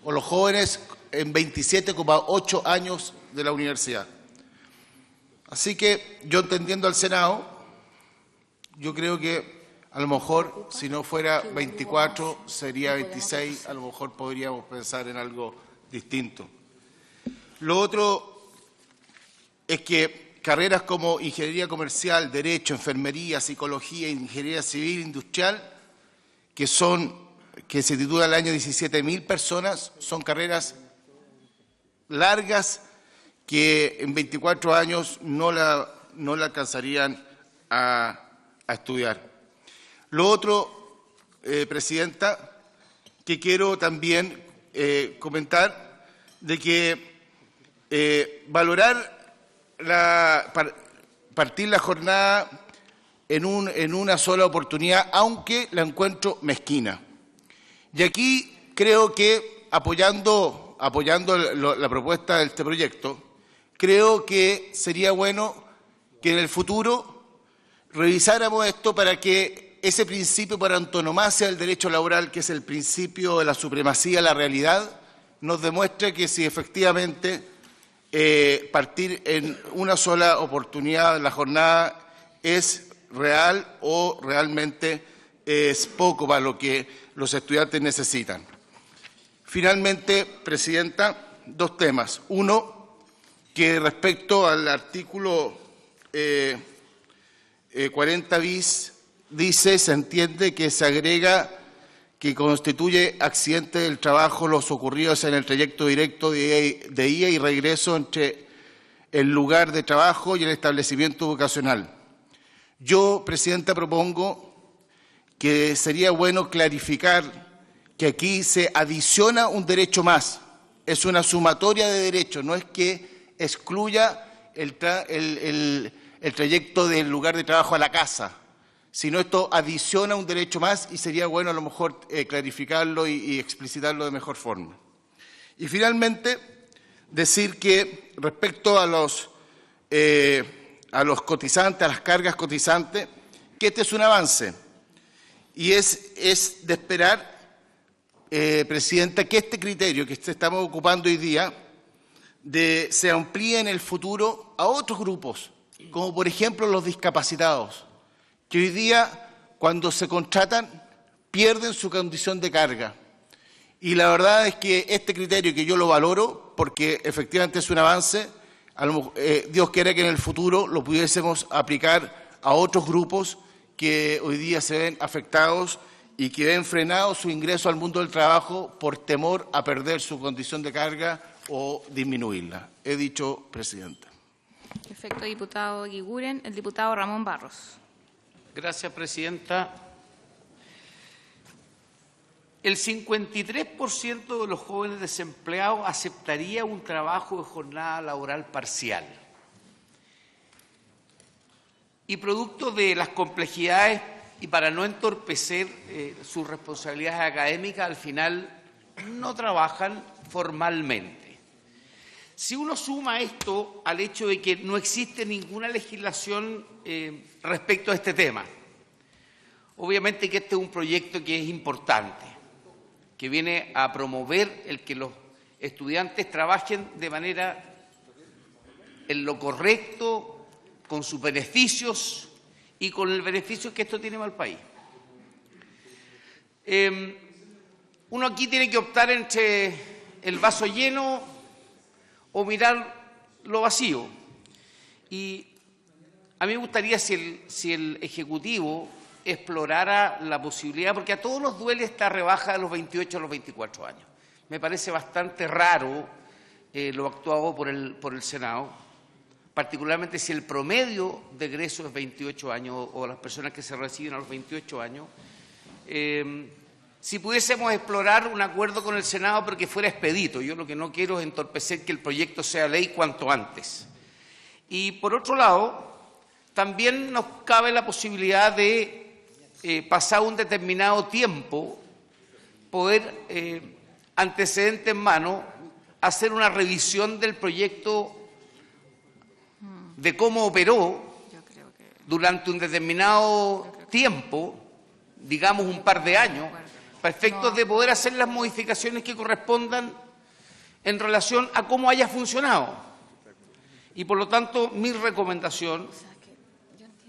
o los jóvenes, en 27,8 años de la universidad. Así que, yo entendiendo al Senado, yo creo que a lo mejor, si no fuera 24, sería 26, a lo mejor podríamos pensar en algo distinto. Lo otro es que carreras como ingeniería comercial, derecho, enfermería, psicología, ingeniería civil, industrial, que se titulan al año 17.000 personas, son carreras largas que en 24 años no la alcanzarían a estudiar. Lo otro, presidenta, que quiero también comentar, de que valorar partir la jornada en una sola oportunidad, aunque la encuentro mezquina. Y aquí creo que, apoyando la propuesta de este proyecto, creo que sería bueno que en el futuro revisáramos esto para que ese principio por antonomasia del derecho laboral, que es el principio de la supremacía de la realidad, nos demuestre que si efectivamente partir en una sola oportunidad la jornada es real o realmente es poco para lo que los estudiantes necesitan. Finalmente, presidenta, dos temas. Uno, que respecto al artículo 40 bis, se entiende que se agrega que constituye accidente del trabajo los ocurridos en el trayecto directo de ida y regreso entre el lugar de trabajo y el establecimiento educacional. Yo, presidenta, propongo que sería bueno clarificar que aquí se adiciona un derecho más. Es una sumatoria de derechos, no es que excluya el trayecto del lugar de trabajo a la casa, sino esto adiciona un derecho más y sería bueno a lo mejor clarificarlo y explicitarlo de mejor forma. Y finalmente, decir que respecto a los cotizantes, a las cargas cotizantes, que este es un avance y es de esperar, presidenta, que este criterio que estamos ocupando hoy día se amplíe en el futuro a otros grupos, como por ejemplo los discapacitados, que hoy día, cuando se contratan, pierden su condición de carga. Y la verdad es que este criterio, que yo lo valoro, porque efectivamente es un avance, Dios quiera que en el futuro lo pudiésemos aplicar a otros grupos que hoy día se ven afectados y que ven frenado su ingreso al mundo del trabajo por temor a perder su condición de carga o disminuirla. He dicho, presidenta. Perfecto, diputado Guiguren. El diputado Ramón Barros. Gracias, presidenta. el 53% de los jóvenes desempleados aceptaría un trabajo de jornada laboral parcial. Y producto de las complejidades y para no entorpecer sus responsabilidades académicas, al final no trabajan formalmente. Si uno suma esto al hecho de que no existe ninguna legislación respecto a este tema, obviamente que este es un proyecto que es importante, que viene a promover el que los estudiantes trabajen de manera en lo correcto, con sus beneficios y con el beneficio que esto tiene para el país. Uno aquí tiene que optar entre el vaso lleno o mirar lo vacío. Y a mí me gustaría si el Ejecutivo explorara la posibilidad, porque a todos nos duele esta rebaja de los 28 a los 24 años. Me parece bastante raro lo actuado por el Senado, particularmente si el promedio de egreso es 28 años o las personas que se reciben a los 28 años. Si pudiésemos explorar un acuerdo con el Senado pero que fuera expedito, yo lo que no quiero es entorpecer que el proyecto sea ley cuanto antes. Y por otro lado, también nos cabe la posibilidad de, pasado un determinado tiempo, poder, antecedente en mano, hacer una revisión del proyecto de cómo operó durante un determinado tiempo, digamos un par de años, para efectos de poder hacer las modificaciones que correspondan en relación a cómo haya funcionado. Y por lo tanto, mi recomendación,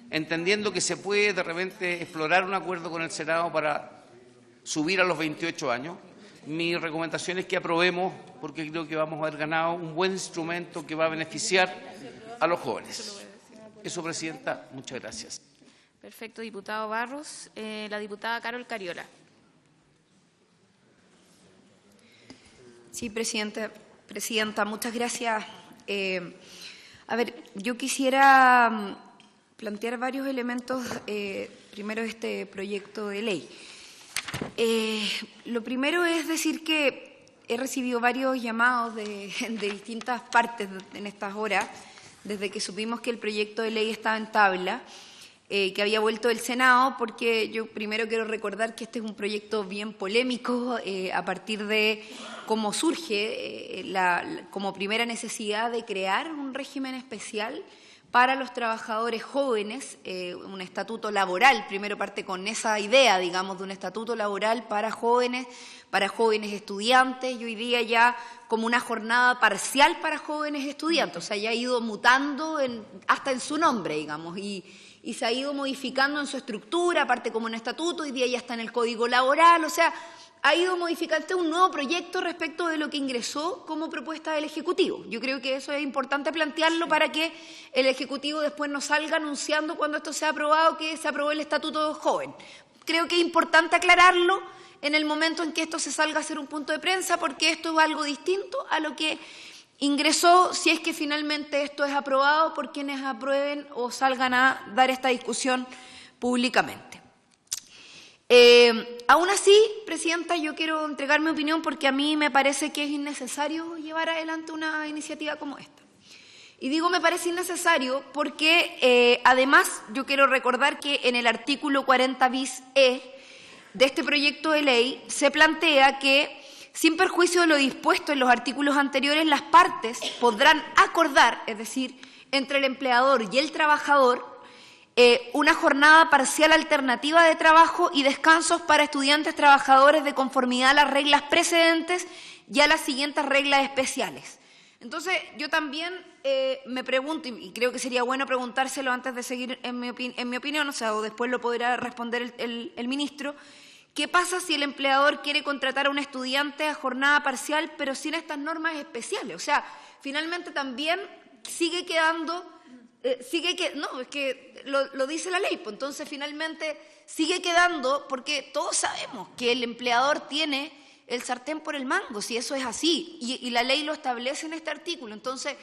entendiendo que se puede de repente explorar un acuerdo con el Senado para subir a los 28 años, mi recomendación es que aprobemos, porque creo que vamos a haber ganado un buen instrumento que va a beneficiar a los jóvenes. Eso, Presidenta, muchas gracias. Perfecto, diputado Barros. La diputada Carol Cariola. Sí, Presidenta, muchas gracias. A ver, yo quisiera plantear varios elementos, primero de este proyecto de ley. Lo primero es decir que he recibido varios llamados de distintas partes en estas horas, desde que supimos que el proyecto de ley estaba en tabla, que había vuelto del Senado, porque yo primero quiero recordar que este es un proyecto bien polémico a partir de cómo surge como primera necesidad de crear un régimen especial para los trabajadores jóvenes, un estatuto laboral. Primero parte con esa idea, digamos, de un estatuto laboral para jóvenes estudiantes, y hoy día ya como una jornada parcial para jóvenes estudiantes. O sea, ya ha ido mutando hasta en su nombre, digamos, y se ha ido modificando en su estructura, aparte como un estatuto, hoy día ya está en el Código Laboral. O sea, ha ido modificando un nuevo proyecto respecto de lo que ingresó como propuesta del Ejecutivo. Yo creo que eso es importante plantearlo para que el Ejecutivo después no salga anunciando cuando esto sea aprobado que se aprobó el Estatuto Joven. Creo que es importante aclararlo en el momento en que esto se salga a hacer un punto de prensa, porque esto es algo distinto a lo que ingresó, si es que finalmente esto es aprobado por quienes aprueben o salgan a dar esta discusión públicamente. Aún así, Presidenta, yo quiero entregar mi opinión porque a mí me parece que es innecesario llevar adelante una iniciativa como esta. Y digo me parece innecesario porque además yo quiero recordar que en el artículo 40 bis E de este proyecto de ley se plantea que, sin perjuicio de lo dispuesto en los artículos anteriores, las partes podrán acordar, es decir, entre el empleador y el trabajador, una jornada parcial alternativa de trabajo y descansos para estudiantes trabajadores de conformidad a las reglas precedentes y a las siguientes reglas especiales. Entonces, yo también me pregunto, y creo que sería bueno preguntárselo antes de seguir en mi opinión, o después lo podrá responder el ministro, ¿qué pasa si el empleador quiere contratar a un estudiante a jornada parcial pero sin estas normas especiales? O sea, finalmente también sigue quedando... no, es que lo dice la ley, pues entonces finalmente sigue quedando, porque todos sabemos que el empleador tiene el sartén por el mango, si eso es así, y la ley lo establece en este artículo. Entonces,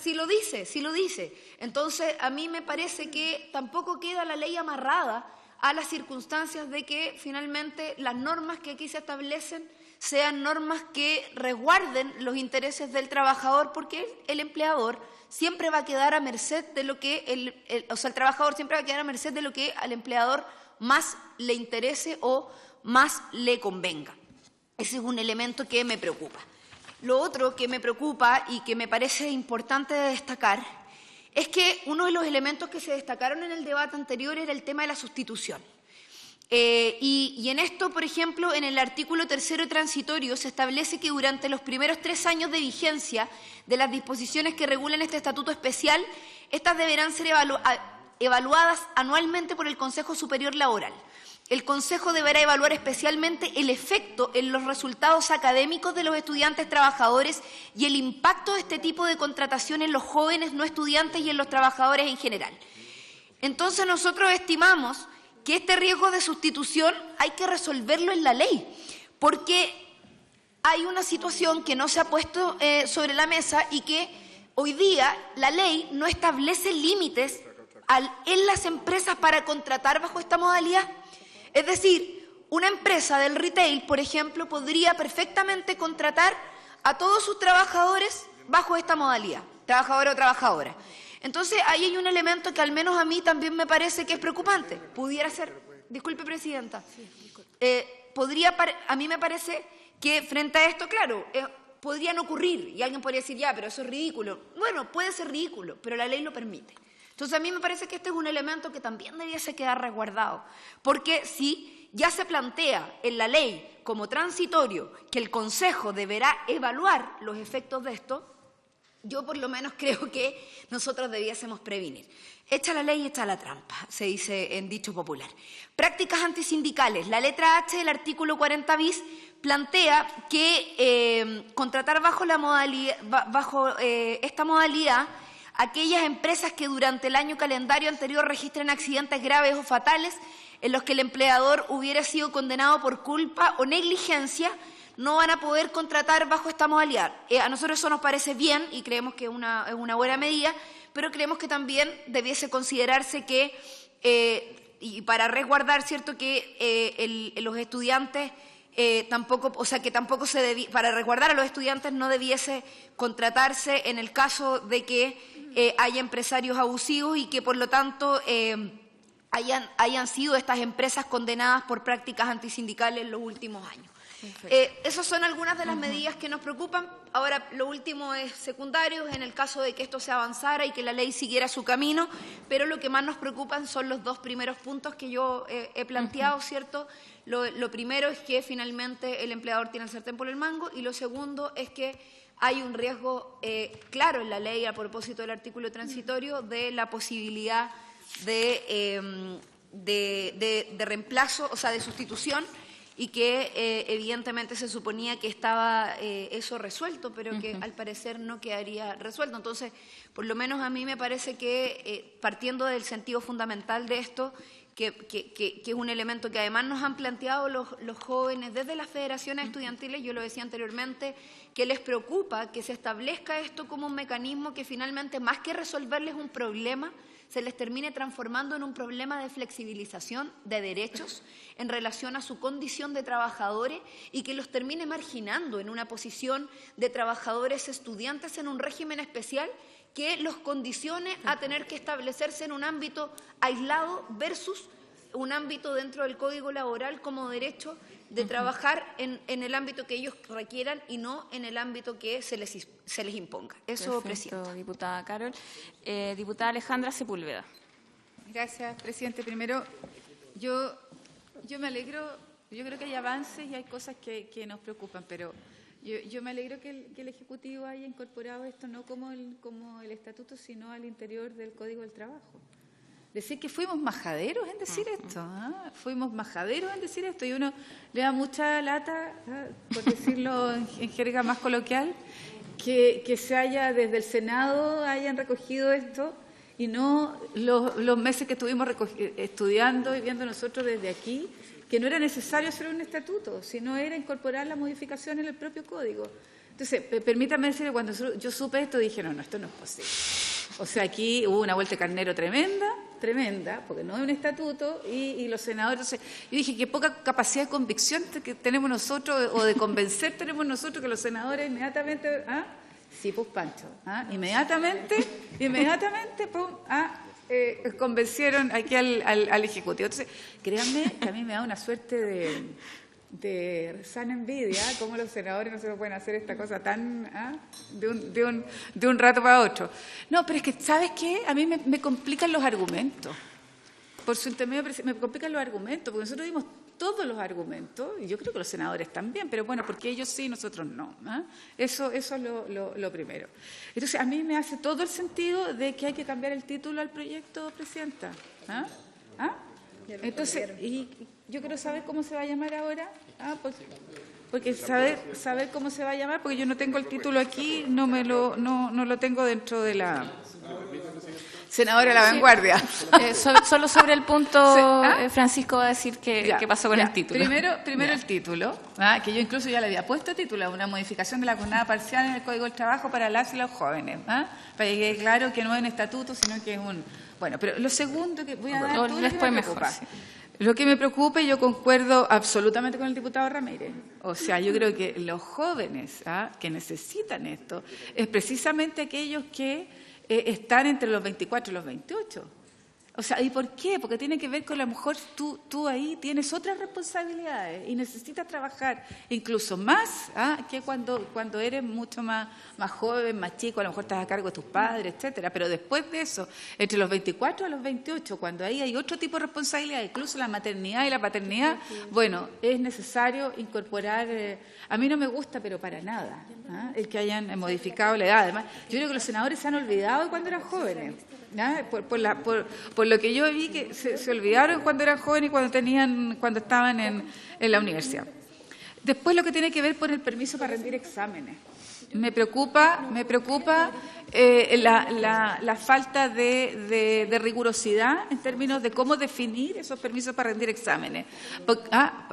si lo dice, entonces a mí me parece que tampoco queda la ley amarrada a las circunstancias de que finalmente las normas que aquí se establecen sean normas que resguarden los intereses del trabajador, porque el empleador siempre va a quedar a merced de lo que el trabajador siempre va a quedar a merced de lo que al empleador más le interese o más le convenga. Ese es un elemento que me preocupa. Lo otro que me preocupa y que me parece importante de destacar es que uno de los elementos que se destacaron en el debate anterior era el tema de la sustitución. Y en esto, por ejemplo, en el artículo 3º transitorio se establece que durante los primeros 3 años de vigencia de las disposiciones que regulan este estatuto especial, estas deberán ser evaluadas anualmente por el Consejo Superior Laboral. El Consejo deberá evaluar especialmente el efecto en los resultados académicos de los estudiantes trabajadores y el impacto de este tipo de contratación en los jóvenes no estudiantes y en los trabajadores en general. Entonces nosotros estimamos que este riesgo de sustitución hay que resolverlo en la ley, porque hay una situación que no se ha puesto sobre la mesa y que hoy día la ley no establece límites en las empresas para contratar bajo esta modalidad. Es decir, una empresa del retail, por ejemplo, podría perfectamente contratar a todos sus trabajadores bajo esta modalidad, trabajador o trabajadora. Entonces, ahí hay un elemento que al menos a mí también me parece que es preocupante. Pudiera ser, disculpe, Presidenta, a mí me parece que frente a esto, claro, podrían ocurrir, y alguien podría decir, ya, pero eso es ridículo. Bueno, puede ser ridículo, pero la ley lo permite. Entonces, a mí me parece que este es un elemento que también debiese quedar resguardado, porque si ya se plantea en la ley como transitorio que el Consejo deberá evaluar los efectos de esto, yo por lo menos creo que nosotros debiésemos prevenir. Echa la ley, echa la trampa, se dice en dicho popular. Prácticas antisindicales. La letra H del artículo 40 bis plantea que contratar bajo esta modalidad aquellas empresas que durante el año calendario anterior registren accidentes graves o fatales en los que el empleador hubiera sido condenado por culpa o negligencia, no van a poder contratar bajo esta modalidad. A nosotros eso nos parece bien y creemos que es una buena medida, pero creemos que también debiese considerarse que, y para resguardar, ¿cierto?, que los estudiantes para resguardar a los estudiantes no debiese contratarse en el caso de que haya empresarios abusivos y que, por lo tanto, hayan sido estas empresas condenadas por prácticas antisindicales en los últimos años. Esas son algunas de las medidas que nos preocupan. Ahora, lo último es secundario, en el caso de que esto se avanzara y que la ley siguiera su camino, pero lo que más nos preocupan son los 2 primeros puntos que yo he planteado, ¿cierto? Lo primero es que finalmente el empleador tiene el sartén por el mango, y lo segundo es que hay un riesgo claro en la ley a propósito del artículo transitorio de la posibilidad de reemplazo, o sea, de sustitución, y que evidentemente se suponía que estaba eso resuelto, pero que al parecer no quedaría resuelto. Entonces, por lo menos a mí me parece que, partiendo del sentido fundamental de esto, que es un elemento que además nos han planteado los jóvenes desde las federaciones estudiantiles, yo lo decía anteriormente, que les preocupa que se establezca esto como un mecanismo que finalmente, más que resolverles un problema, se les termine transformando en un problema de flexibilización de derechos en relación a su condición de trabajadores y que los termine marginando en una posición de trabajadores estudiantes en un régimen especial que los condicione a tener que establecerse en un ámbito aislado versus un ámbito dentro del Código Laboral como derecho de trabajar en el ámbito que ellos requieran y no en el ámbito que se les imponga. Eso, Presidenta. Diputada Carol. Diputada Alejandra Sepúlveda. Gracias, Presidente. Primero, yo me alegro, yo creo que hay avances y hay cosas que nos preocupan, pero yo me alegro que el Ejecutivo haya incorporado esto no como el Estatuto, sino al interior del Código del Trabajo. Decir que fuimos majaderos en decir esto, ¿eh? Fuimos majaderos en decir esto, y uno le da mucha lata, por decirlo en jerga más coloquial, que se haya, desde el Senado, hayan recogido esto, y no los meses que estuvimos estudiando y viendo nosotros desde aquí, que no era necesario hacer un estatuto, sino era incorporar la modificación en el propio código. Entonces, permítame decir que cuando yo supe esto, dije, no, esto no es posible. O sea, aquí hubo una vuelta de carnero tremenda, tremenda, porque no es un estatuto, y los senadores. Entonces, yo dije, qué poca capacidad de convicción que tenemos nosotros, o de convencer tenemos nosotros, que los senadores inmediatamente, sí, pues Pancho, inmediatamente, pum, convencieron aquí al Ejecutivo. Entonces, créanme que a mí me da una suerte de sana envidia, cómo los senadores no se lo pueden hacer esta cosa tan de un rato para otro. No, pero es que, ¿sabes qué? A mí me complican los argumentos. Por su intermedio me complican los argumentos, porque nosotros dimos todos los argumentos, y yo creo que los senadores también, pero bueno, porque ellos sí, nosotros no. Eso es lo primero. Entonces, a mí me hace todo el sentido de que hay que cambiar el título al proyecto, Presidenta. Entonces, y yo quiero saber cómo se va a llamar ahora, porque saber cómo se va a llamar, porque yo no tengo el título aquí, no lo tengo dentro de la senadora de la vanguardia. Solo sobre el punto, Francisco va a decir qué pasó con el título. Primero el título, que yo incluso ya le había puesto título, una modificación de la jornada parcial en el Código del Trabajo para las y los jóvenes, para que quede claro que no es un estatuto, sino que es un... Bueno, pero lo segundo que voy a dar... Después mejor. Lo que me preocupa, y yo concuerdo absolutamente con el diputado Ramírez, o sea, yo creo que los jóvenes que necesitan esto es precisamente aquellos que están entre los 24 y los 28. O sea, ¿y por qué? Porque tiene que ver con, a lo mejor tú ahí tienes otras responsabilidades y necesitas trabajar incluso más que cuando eres mucho más joven, más chico, a lo mejor estás a cargo de tus padres, etcétera. Pero después de eso, entre los 24 a los 28, cuando ahí hay otro tipo de responsabilidad, incluso la maternidad y la paternidad, bueno, es necesario incorporar... a mí no me gusta, pero para nada, el que hayan modificado la edad. Además, yo creo que los senadores se han olvidado de cuando eran jóvenes. Por lo que yo vi, que se olvidaron cuando eran jóvenes y cuando estaban en la universidad. Después, lo que tiene que ver con el permiso para rendir exámenes. Me preocupa la falta de rigurosidad en términos de cómo definir esos permisos para rendir exámenes.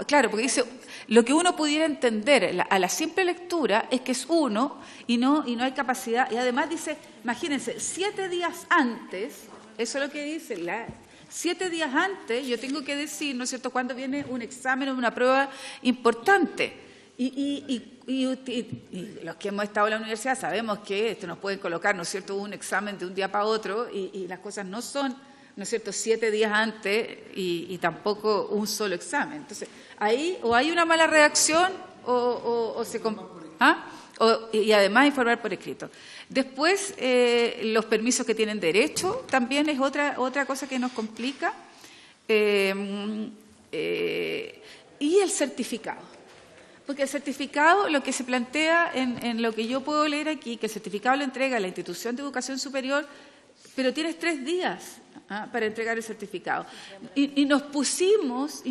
Claro, porque dice, lo que uno pudiera entender a la simple lectura es que es uno y no hay capacidad. Y además dice, imagínense, 7 días antes, eso es lo que dice 7 días antes, yo tengo que decir, ¿no es cierto?, cuando viene un examen o una prueba importante. Y los que hemos estado en la universidad sabemos que esto nos puede colocar, ¿no es cierto?, un examen de un día para otro y las cosas no son, ¿no es cierto?, 7 días antes y tampoco un solo examen. Entonces, ahí o hay una mala redacción y además informar por escrito. Después, los permisos que tienen derecho también es otra cosa que nos complica. Y el certificado. Porque el certificado, lo que se plantea en lo que yo puedo leer aquí, que el certificado lo entrega la institución de educación superior, pero tienes 3 días para entregar el certificado. Y nos pusimos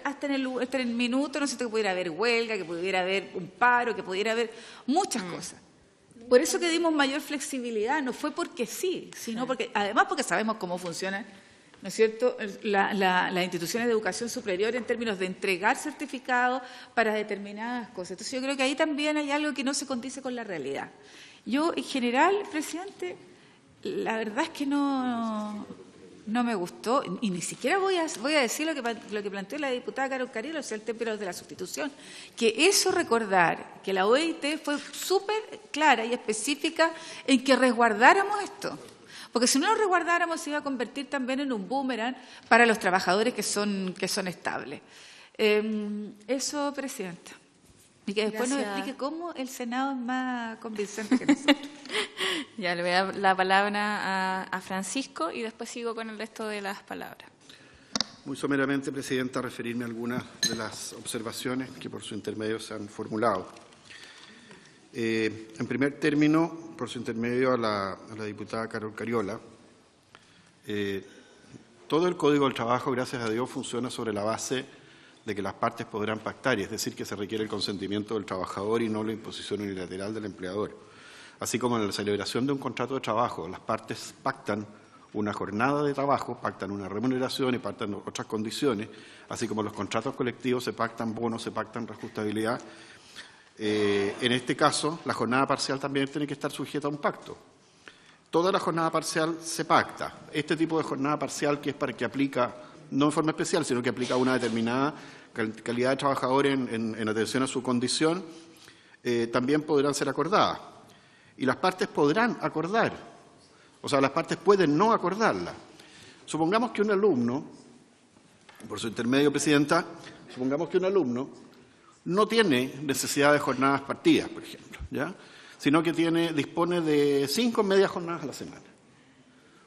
hasta en el minuto, no sé, que pudiera haber huelga, que pudiera haber un paro, que pudiera haber muchas cosas. Por eso que dimos mayor flexibilidad, no fue porque sí, sino porque, además porque sabemos cómo funcionan, ¿no es cierto?, las instituciones de educación superior en términos de entregar certificados para determinadas cosas. Entonces, yo creo que ahí también hay algo que no se condice con la realidad. Yo, en general, presidente, la verdad es que no me gustó, y ni siquiera voy a decir lo que planteó la diputada Carol Cariola, o sea, el tema de la sustitución, que eso, recordar que la OIT fue súper clara y específica en que resguardáramos esto. Porque si no lo resguardáramos se iba a convertir también en un boomerang para los trabajadores que son estables. Eso, Presidenta. Y que después nos explique cómo el Senado es más convincente que nosotros. Ya le voy a dar la palabra a Francisco y después sigo con el resto de las palabras. Muy someramente, Presidenta, referirme a algunas de las observaciones que por su intermedio se han formulado. En primer término, por su intermedio a la diputada Carol Cariola, todo el Código del Trabajo, gracias a Dios, funciona sobre la base de que las partes podrán pactar, y es decir, que se requiere el consentimiento del trabajador y no la imposición unilateral del empleador. Así como en la celebración de un contrato de trabajo, las partes pactan una jornada de trabajo, pactan una remuneración y pactan otras condiciones, así como los contratos colectivos se pactan bonos, se pactan reajustabilidad. En este caso, la jornada parcial también tiene que estar sujeta a un pacto. toda la jornada parcial se pacta. Este tipo de jornada parcial que es para que aplica, no en forma especial, sino que aplica una determinada calidad de trabajador en atención a su condición, también podrán ser acordadas. Y las partes podrán acordar, o sea, las partes pueden no acordarla. Supongamos que un alumno, por su intermedio, Presidenta, supongamos que un alumno no tiene necesidad de jornadas partidas, por ejemplo, ¿ya?, sino que dispone de 5 medias jornadas a la semana.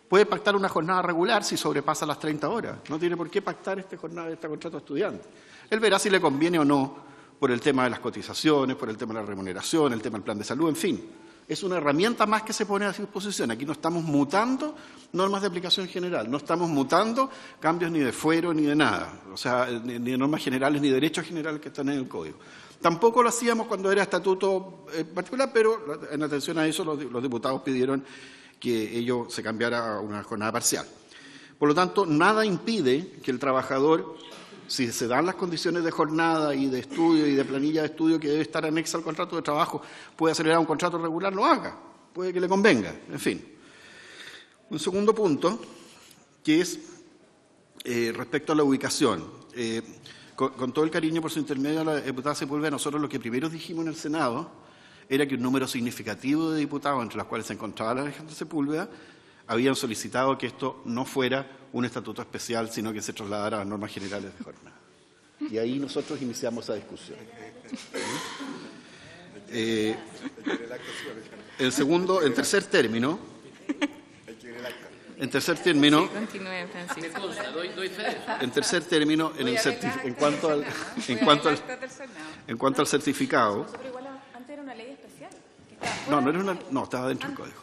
Puede pactar una jornada regular si sobrepasa las 30 horas. No tiene por qué pactar este contrato de estudiante. Él verá si le conviene o no por el tema de las cotizaciones, por el tema de la remuneración, el tema del plan de salud, en fin. Es una herramienta más que se pone a disposición. Aquí no estamos mutando normas de aplicación general, no estamos mutando cambios ni de fuero ni de nada, o sea, ni de normas generales ni derechos generales que están en el Código. Tampoco lo hacíamos cuando era estatuto particular, pero en atención a eso los diputados pidieron que ello se cambiara a una jornada parcial. Por lo tanto, nada impide que el trabajador, si se dan las condiciones de jornada y de estudio y de planilla de estudio que debe estar anexa al contrato de trabajo, puede acelerar un contrato regular, lo haga, puede que le convenga, en fin. Un segundo punto, que es respecto a la ubicación. Con todo el cariño por su intermedio a la diputada Sepúlveda, nosotros lo que primero dijimos en el Senado era que un número significativo de diputados, entre los cuales se encontraba la Alejandra Sepúlveda, habían solicitado que esto no fuera un estatuto especial, sino que se trasladara a las normas generales de jornada. Y ahí nosotros iniciamos esa discusión. En tercer término, en cuanto al certificado. Antes era una ley especial. No, estaba dentro del Código.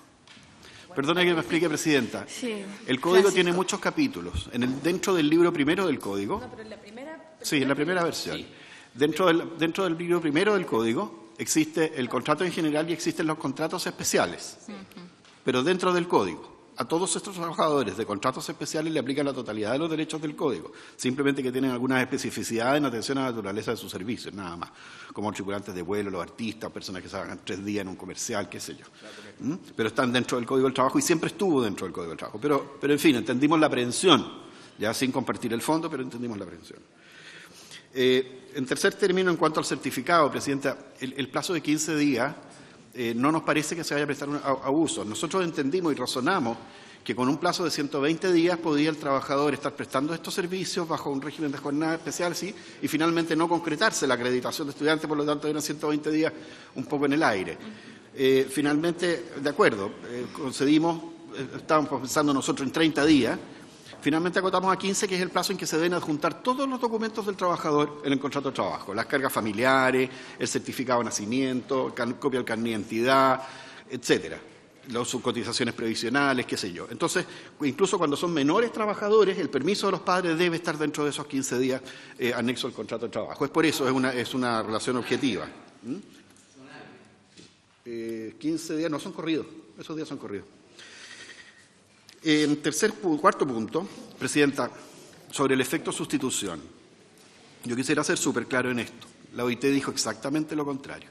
Perdone que me explique, Presidenta. Sí, el Código tiene muchos capítulos. Dentro del libro primero del Código. No, pero en la primera. Sí, en la primera versión. Sí. Dentro del libro primero del Código existe el contrato en general y existen los contratos especiales. Pero dentro del Código, a todos estos trabajadores de contratos especiales le aplican la totalidad de los derechos del Código, simplemente que tienen algunas especificidades en atención a la naturaleza de sus servicios, nada más, como tripulantes de vuelo, los artistas, personas que salgan 3 días en un comercial, qué sé yo. Pero están dentro del Código del Trabajo y siempre estuvo dentro del Código del Trabajo. Pero en fin, entendimos la aprehensión, ya sin compartir el fondo, pero entendimos la aprehensión. En tercer término, en cuanto al certificado, Presidenta, el plazo de 15 días no nos parece que se vaya a prestar un abuso. Nosotros entendimos y razonamos que con un plazo de 120 días podía el trabajador estar prestando estos servicios bajo un régimen de jornada especial, sí, y finalmente no concretarse la acreditación de estudiante, por lo tanto eran 120 días un poco en el aire. Finalmente, de acuerdo, concedimos, estábamos pensando nosotros en 30 días, finalmente acotamos a 15, que es el plazo en que se deben adjuntar todos los documentos del trabajador en el contrato de trabajo, las cargas familiares, el certificado de nacimiento, copia del carnet de identidad, etcétera, sus cotizaciones previsionales, qué sé yo. Entonces, incluso cuando son menores trabajadores, el permiso de los padres debe estar dentro de esos 15 días anexo al contrato de trabajo. Es por eso, es una relación objetiva. 15 días no son corridos, esos días son corridos. En cuarto punto, Presidenta, sobre el efecto sustitución. Yo quisiera ser súper claro en esto. La OIT dijo exactamente lo contrario.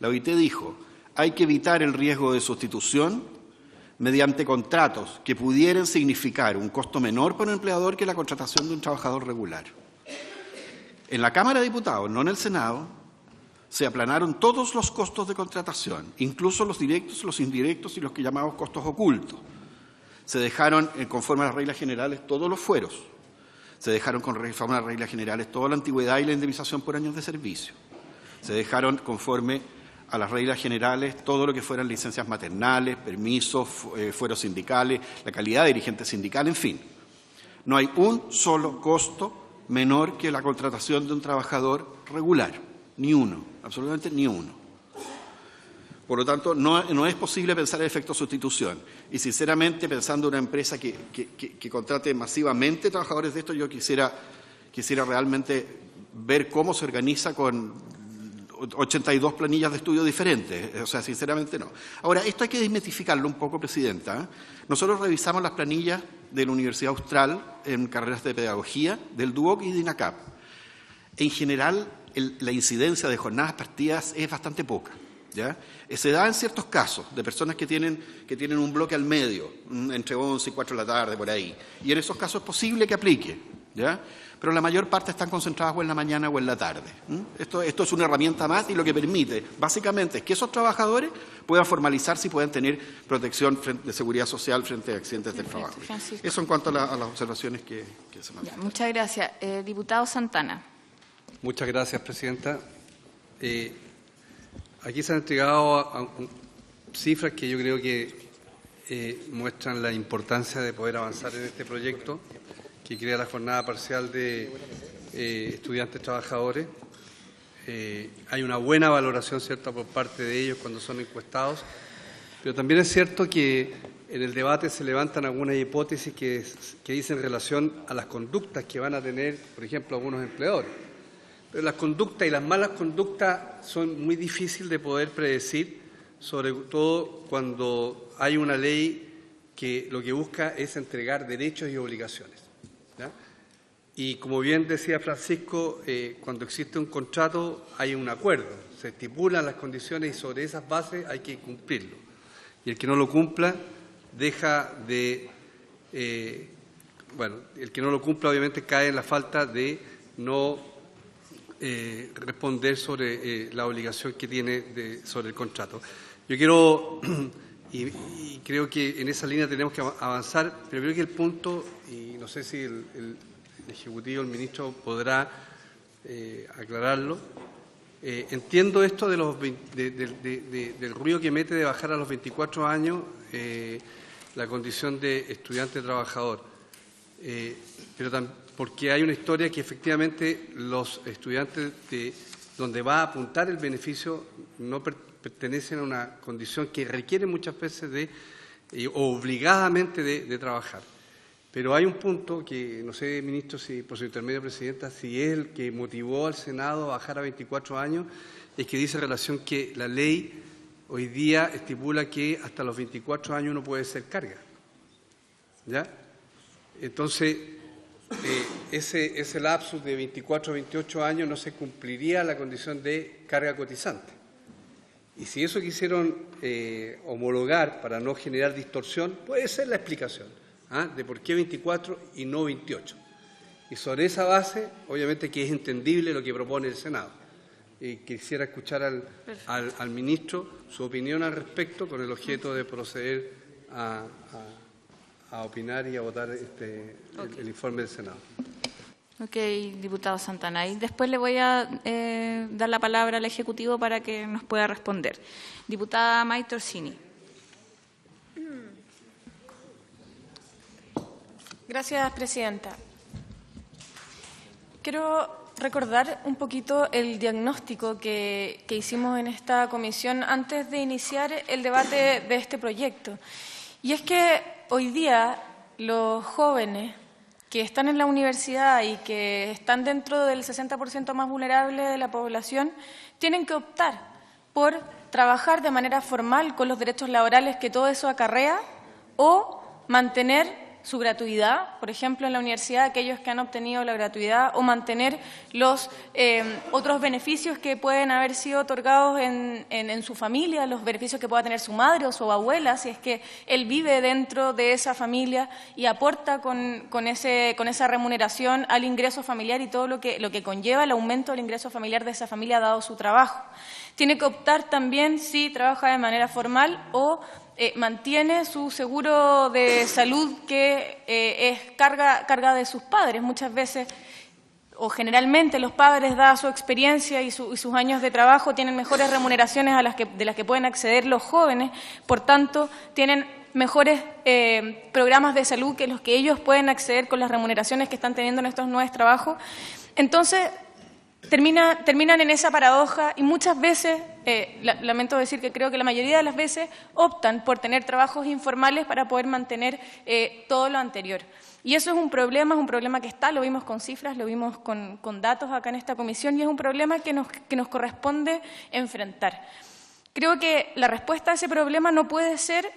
La OIT dijo, hay que evitar el riesgo de sustitución mediante contratos que pudieran significar un costo menor para el empleador que la contratación de un trabajador regular. En la Cámara de Diputados, no en el Senado, se aplanaron todos los costos de contratación, incluso los directos, los indirectos y los que llamamos costos ocultos. Se dejaron, conforme a las reglas generales, todos los fueros. Se dejaron, conforme a las reglas generales, toda la antigüedad y la indemnización por años de servicio. Se dejaron, conforme a las reglas generales, todo lo que fueran licencias maternales, permisos, fueros sindicales, la calidad de dirigente sindical, en fin. No hay un solo costo menor que la contratación de un trabajador regular. Ni uno, absolutamente ni uno. Por lo tanto, no es posible pensar en efecto sustitución. Y sinceramente, pensando en una empresa que contrate masivamente trabajadores de esto, yo quisiera realmente ver cómo se organiza con 82 planillas de estudio diferentes. O sea, sinceramente no. Ahora, esto hay que desmitificarlo un poco, Presidenta. Nosotros revisamos las planillas de la Universidad Austral en carreras de pedagogía, del DUOC y de INACAP. En general, la incidencia de jornadas partidas es bastante poca. ¿ya? Se da en ciertos casos de personas que tienen un bloque al medio, entre 11 y 4 de la tarde, por ahí. Y en esos casos es posible que aplique, ¿ya? Pero la mayor parte están concentradas o en la mañana o en la tarde. Esto es una herramienta más y lo que permite, básicamente, es que esos trabajadores puedan formalizarse y puedan tener protección de seguridad social frente a accidentes del trabajo. Francisco. Eso en cuanto a las observaciones que se mantienen. Muchas gracias. Diputado Santana. Muchas gracias, Presidenta. Aquí se han entregado cifras que yo creo que muestran la importancia de poder avanzar en este proyecto que crea la jornada parcial de estudiantes trabajadores. Hay una buena valoración, ¿cierto?, por parte de ellos cuando son encuestados, pero también es cierto que en el debate se levantan algunas hipótesis que dicen relación a las conductas que van a tener, por ejemplo, algunos empleadores. Pero las conductas y las malas conductas son muy difíciles de poder predecir, sobre todo cuando hay una ley que lo que busca es entregar derechos y obligaciones, ¿ya? Y como bien decía Francisco, cuando existe un contrato hay un acuerdo, se estipulan las condiciones y sobre esas bases hay que cumplirlo. Y el que no lo cumpla deja de... el que no lo cumpla obviamente cae en la falta de no responder sobre la obligación que tiene sobre el contrato. Yo quiero, y creo que en esa línea tenemos que avanzar, pero creo que el punto, y no sé si el Ejecutivo, el Ministro, podrá aclararlo, entiendo esto del ruido que mete de bajar a los 24 años la condición de estudiante trabajador, pero también porque hay una historia que efectivamente los estudiantes donde va a apuntar el beneficio no pertenecen a una condición que requiere muchas veces obligadamente de trabajar. Pero hay un punto que, no sé, Ministro, si por su intermedio, Presidenta, si es el que motivó al Senado a bajar a 24 años, es que dice relación que la ley hoy día estipula que hasta los 24 años uno puede ser carga, ¿ya? Entonces, ese lapsus de 24 a 28 años no se cumpliría la condición de carga cotizante. Y si eso quisieron homologar para no generar distorsión, puede ser la explicación de por qué 24 y no 28. Y sobre esa base, obviamente que es entendible lo que propone el Senado. Quisiera escuchar al Ministro su opinión al respecto con el objeto de proceder a opinar y a votar el informe del Senado. Ok, diputado Santana. Y después le voy a dar la palabra al Ejecutivo para que nos pueda responder. Diputada Maite Orsini. Gracias, Presidenta. Quiero recordar un poquito el diagnóstico que hicimos en esta comisión antes de iniciar el debate de este proyecto. Y es que hoy día los jóvenes que están en la universidad y que están dentro del 60% más vulnerable de la población tienen que optar por trabajar de manera formal con los derechos laborales que todo eso acarrea o mantener su gratuidad, por ejemplo, en la universidad, aquellos que han obtenido la gratuidad, o mantener los otros beneficios que pueden haber sido otorgados en su familia, los beneficios que pueda tener su madre o su abuela, si es que él vive dentro de esa familia y aporta con esa remuneración al ingreso familiar y todo lo que conlleva el aumento del ingreso familiar de esa familia dado su trabajo. Tiene que optar también si trabaja de manera formal o mantiene su seguro de salud que es carga de sus padres. Muchas veces o generalmente los padres, dada su experiencia y sus años de trabajo, tienen mejores remuneraciones de las que pueden acceder los jóvenes, por tanto tienen mejores programas de salud que los que ellos pueden acceder con las remuneraciones que están teniendo en estos nuevos trabajos. Entonces, terminan en esa paradoja y muchas veces, lamento decir que creo que la mayoría de las veces, optan por tener trabajos informales para poder mantener todo lo anterior. Y eso es un problema que está, lo vimos con cifras, lo vimos con datos acá en esta comisión y es un problema que nos corresponde enfrentar. Creo que la respuesta a ese problema no puede ser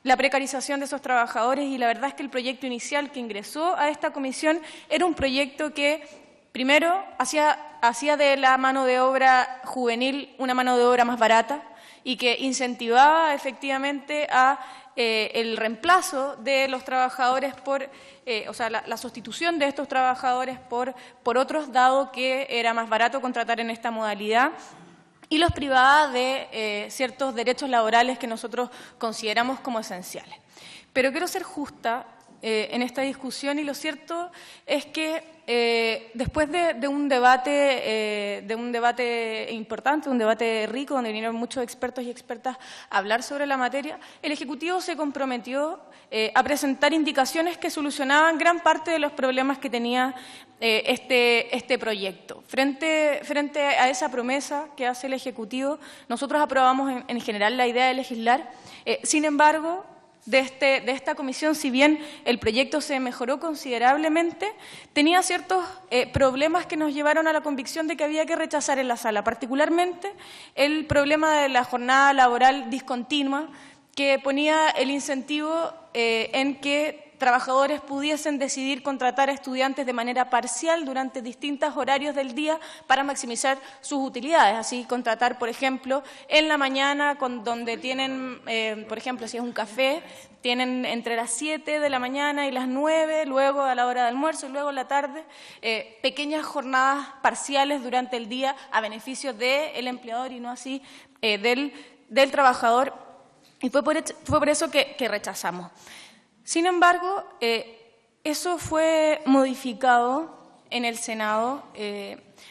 la precarización de esos trabajadores y la verdad es que el proyecto inicial que ingresó a esta comisión era un proyecto que primero hacía de la mano de obra juvenil una mano de obra más barata y que incentivaba efectivamente a el reemplazo de los trabajadores por, o sea, la sustitución de estos trabajadores por otros, dado que era más barato contratar en esta modalidad, y los privaba de ciertos derechos laborales que nosotros consideramos como esenciales. Pero quiero ser justa en esta discusión, y lo cierto es que después de un debate importante, un debate rico, donde vinieron muchos expertos y expertas a hablar sobre la materia, el Ejecutivo se comprometió a presentar indicaciones que solucionaban gran parte de los problemas que tenía este proyecto. Frente a esa promesa que hace el Ejecutivo, nosotros aprobamos en general la idea de legislar. Sin embargo, de esta comisión, si bien el proyecto se mejoró considerablemente, tenía ciertos problemas que nos llevaron a la convicción de que había que rechazar en la sala, particularmente el problema de la jornada laboral discontinua, que ponía el incentivo en que trabajadores pudiesen decidir contratar a estudiantes de manera parcial durante distintos horarios del día para maximizar sus utilidades. Así, contratar, por ejemplo, en la mañana, donde tienen, por ejemplo, si es un café, tienen entre las 7 de la mañana y las 9, luego a la hora de almuerzo y luego en la tarde, pequeñas jornadas parciales durante el día a beneficio del empleador y no así del trabajador. Y fue por eso que rechazamos. Sin embargo, eso fue modificado en el Senado.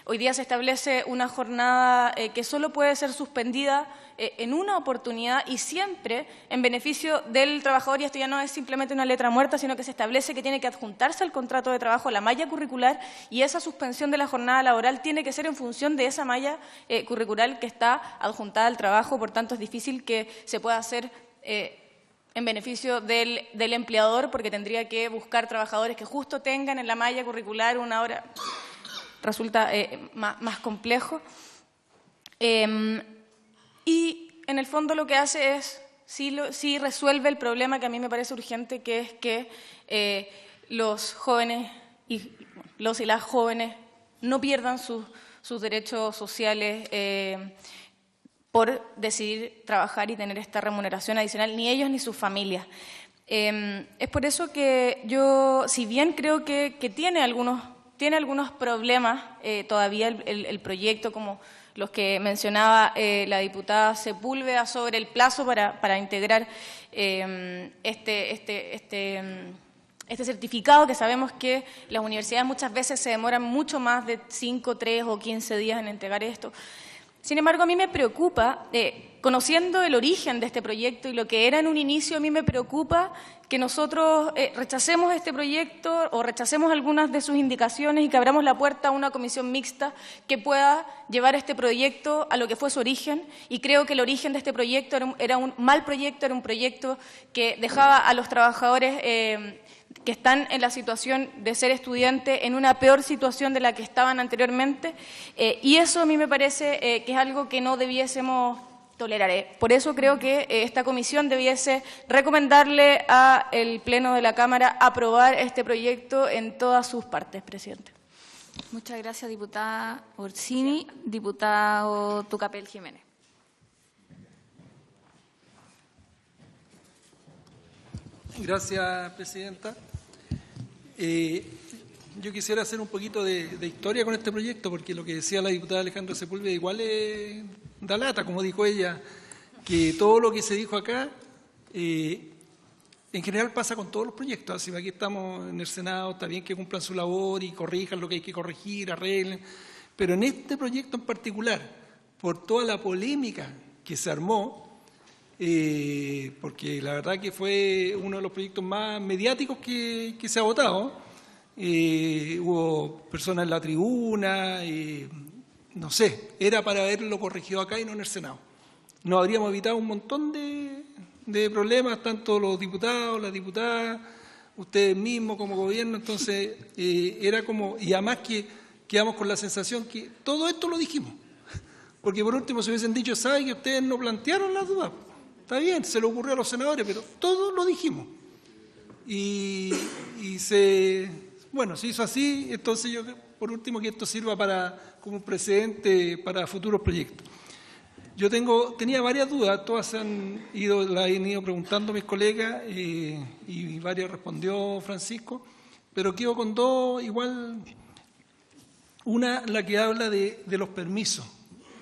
Hoy día se establece una jornada que solo puede ser suspendida en una oportunidad y siempre en beneficio del trabajador, y esto ya no es simplemente una letra muerta, sino que se establece que tiene que adjuntarse al contrato de trabajo la malla curricular, y esa suspensión de la jornada laboral tiene que ser en función de esa malla curricular que está adjuntada al trabajo. Por tanto, es difícil que se pueda hacer en beneficio del empleador, porque tendría que buscar trabajadores que justo tengan en la malla curricular una hora. Resulta más complejo. Y en el fondo lo que hace es, sí resuelve el problema que a mí me parece urgente, que es que los jóvenes y las jóvenes no pierdan sus derechos sociales por decidir trabajar y tener esta remuneración adicional, ni ellos ni sus familias. Es por eso que yo, si bien creo que tiene algunos problemas todavía el proyecto, como los que mencionaba la diputada Sepúlveda sobre el plazo para integrar este certificado, que sabemos que las universidades muchas veces se demoran mucho más de 5, 3 o 15 días en entregar esto. Sin embargo, a mí me preocupa, conociendo el origen de este proyecto y lo que era en un inicio, a mí me preocupa que nosotros rechacemos este proyecto o rechacemos algunas de sus indicaciones y que abramos la puerta a una comisión mixta que pueda llevar este proyecto a lo que fue su origen. Y creo que el origen de este proyecto era un mal proyecto, era un proyecto que dejaba a los trabajadores que están en la situación de ser estudiante en una peor situación de la que estaban anteriormente, y eso a mí me parece que es algo que no debiésemos tolerar. Por eso creo que esta comisión debiese recomendarle al Pleno de la Cámara aprobar este proyecto en todas sus partes, presidente. Muchas gracias, diputada Orsini. Diputado Tucapel Jiménez. Gracias, presidenta. Yo quisiera hacer un poquito de historia con este proyecto, porque lo que decía la diputada Alejandra Sepúlveda igual da lata, como dijo ella, que todo lo que se dijo acá en general pasa con todos los proyectos. Así que aquí estamos en el Senado, está bien que cumplan su labor y corrijan lo que hay que corregir, arreglen, pero en este proyecto en particular, por toda la polémica que se armó, porque la verdad que fue uno de los proyectos más mediáticos que se ha votado. Hubo personas en la tribuna, no sé, era para haberlo corregido acá y no en el Senado. Nos habríamos evitado un montón de problemas, tanto los diputados, las diputadas, ustedes mismos como gobierno. Entonces, era como, y además que quedamos con la sensación que todo esto lo dijimos, porque por último se hubiesen dicho, ¿saben que ustedes no plantearon las dudas? Está bien, se le ocurrió a los senadores, pero todo lo dijimos. Y se hizo así. Entonces yo, por último, que esto sirva como un precedente para futuros proyectos. Yo tenía varias dudas, todas las han ido preguntando mis colegas y varias respondió Francisco, pero quedo con dos igual. Una, la que habla de los permisos.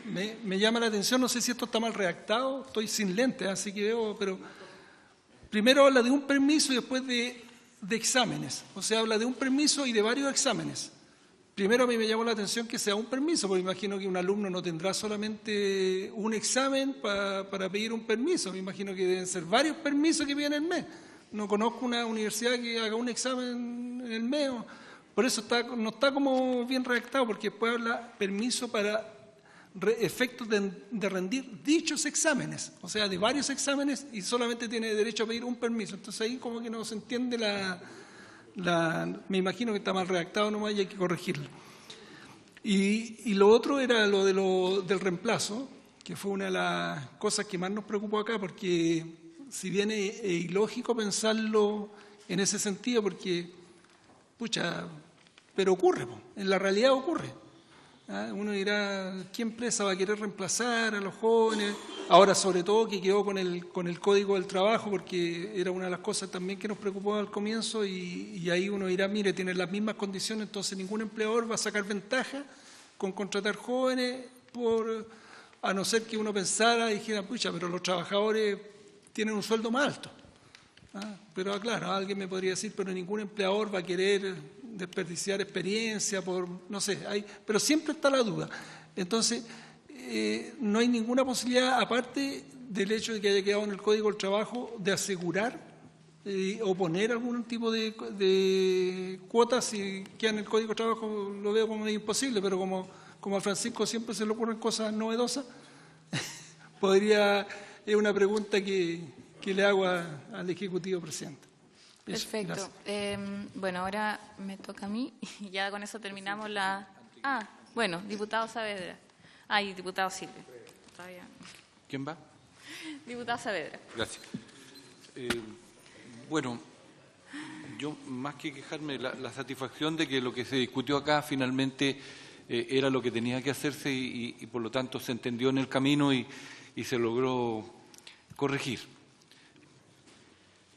Me llama la atención, no sé si esto está mal redactado, estoy sin lentes, así que veo, pero primero habla de un permiso y después de exámenes. O sea, habla de un permiso y de varios exámenes. Primero a mí me llamó la atención que sea un permiso, porque imagino que un alumno no tendrá solamente un examen para pedir un permiso. Me imagino que deben ser varios permisos que piden el mes. No conozco una universidad que haga un examen en el mes. Por eso no está como bien redactado, porque después habla permiso para efectos de rendir dichos exámenes, o sea, de varios exámenes, y solamente tiene derecho a pedir un permiso. Entonces ahí como que no se entiende me imagino que está mal redactado nomás y hay que corregirlo. Y lo otro era lo del reemplazo, que fue una de las cosas que más nos preocupó acá, porque si bien es ilógico pensarlo en ese sentido, porque, pero ocurre, en la realidad ocurre. Uno dirá, ¿qué empresa va a querer reemplazar a los jóvenes? Ahora, sobre todo, que quedó con el Código del Trabajo, porque era una de las cosas también que nos preocupó al comienzo, y ahí uno dirá, mire, tienen las mismas condiciones, entonces ningún empleador va a sacar ventaja con contratar jóvenes, a no ser que uno pensara y dijera, pero los trabajadores tienen un sueldo más alto. Pero claro, alguien me podría decir, pero ningún empleador va a querer desperdiciar experiencia no sé, pero siempre está la duda. Entonces, no hay ninguna posibilidad, aparte del hecho de que haya quedado en el Código del Trabajo, de asegurar o poner algún tipo de cuotas. Si queda en el Código del Trabajo, lo veo como imposible, pero como a Francisco siempre se le ocurren cosas novedosas, es una pregunta que le hago al Ejecutivo, presidente. Eso, perfecto. Bueno, ahora me toca a mí y ya con eso terminamos diputado Saavedra. Y diputado Silva. ¿Quién va? Diputado Saavedra. Gracias. Bueno, yo más que quejarme, la satisfacción de que lo que se discutió acá finalmente era lo que tenía que hacerse y por lo tanto se entendió en el camino y se logró corregir.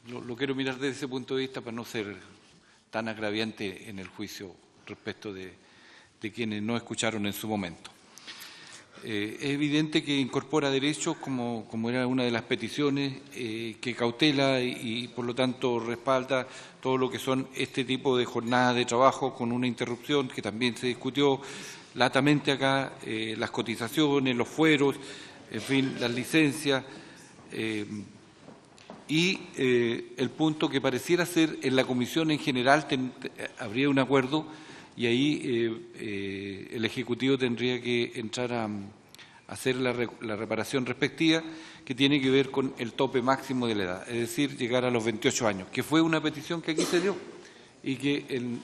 Lo quiero mirar desde ese punto de vista para no ser tan agraviante en el juicio respecto de quienes no escucharon en su momento. Es evidente que incorpora derechos, como era una de las peticiones, que cautela y por lo tanto respalda todo lo que son este tipo de jornadas de trabajo con una interrupción que también se discutió latamente acá, las cotizaciones, los fueros, en fin, las licencias, y el punto que pareciera ser en la comisión en general habría un acuerdo y ahí el Ejecutivo tendría que entrar a hacer la reparación respectiva, que tiene que ver con el tope máximo de la edad, es decir, llegar a los 28 años, que fue una petición que aquí se dio y que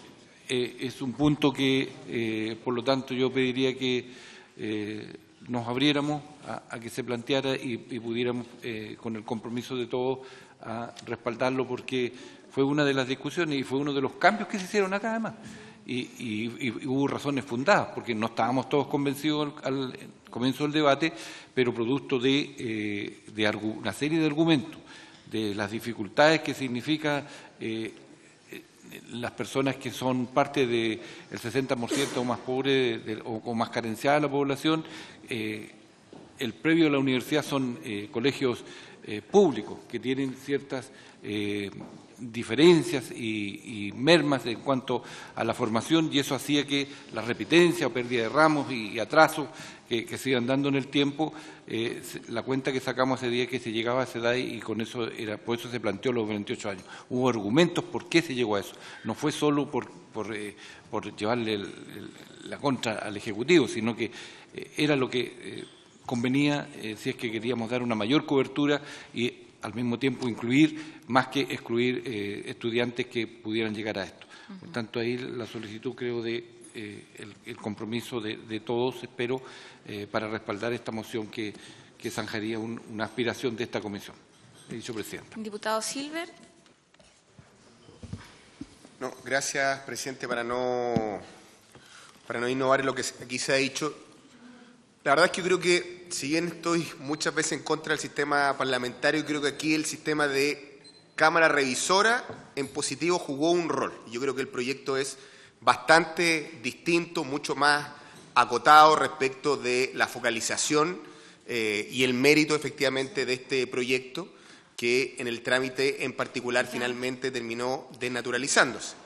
es un punto que, por lo tanto, yo pediría que nos abriéramos a que se planteara y pudiéramos, con el compromiso de todos, a respaldarlo, porque fue una de las discusiones y fue uno de los cambios que se hicieron acá, además. Y hubo razones fundadas, porque no estábamos todos convencidos al comienzo del debate, pero producto de una serie de argumentos, de las dificultades que significa las personas que son parte del 60% o más pobre o más carenciada de la población. El previo a la universidad son colegios públicos que tienen ciertas diferencias y mermas en cuanto a la formación, y eso hacía que la repitencia o pérdida de ramos y atrasos que se iban dando en el tiempo, la cuenta que sacamos ese día que se llegaba a esa edad, y con eso por eso se planteó los 28 años. Hubo argumentos por qué se llegó a eso. No fue solo por llevarle la contra al Ejecutivo, sino que era lo que convenía si es que queríamos dar una mayor cobertura y al mismo tiempo incluir, más que excluir estudiantes que pudieran llegar a esto. Por tanto, ahí la solicitud, creo, el compromiso de todos, espero, para respaldar esta moción que zanjaría una aspiración de esta comisión. He dicho, presidenta. Diputado Silver. No, gracias, presidente, para no innovar en lo que aquí se ha dicho. La verdad es que yo creo que, si bien estoy muchas veces en contra del sistema parlamentario, creo que aquí el sistema de Cámara Revisora en positivo jugó un rol. Yo creo que el proyecto es bastante distinto, mucho más acotado respecto de la focalización y el mérito efectivamente de este proyecto, que en el trámite en particular finalmente terminó desnaturalizándose.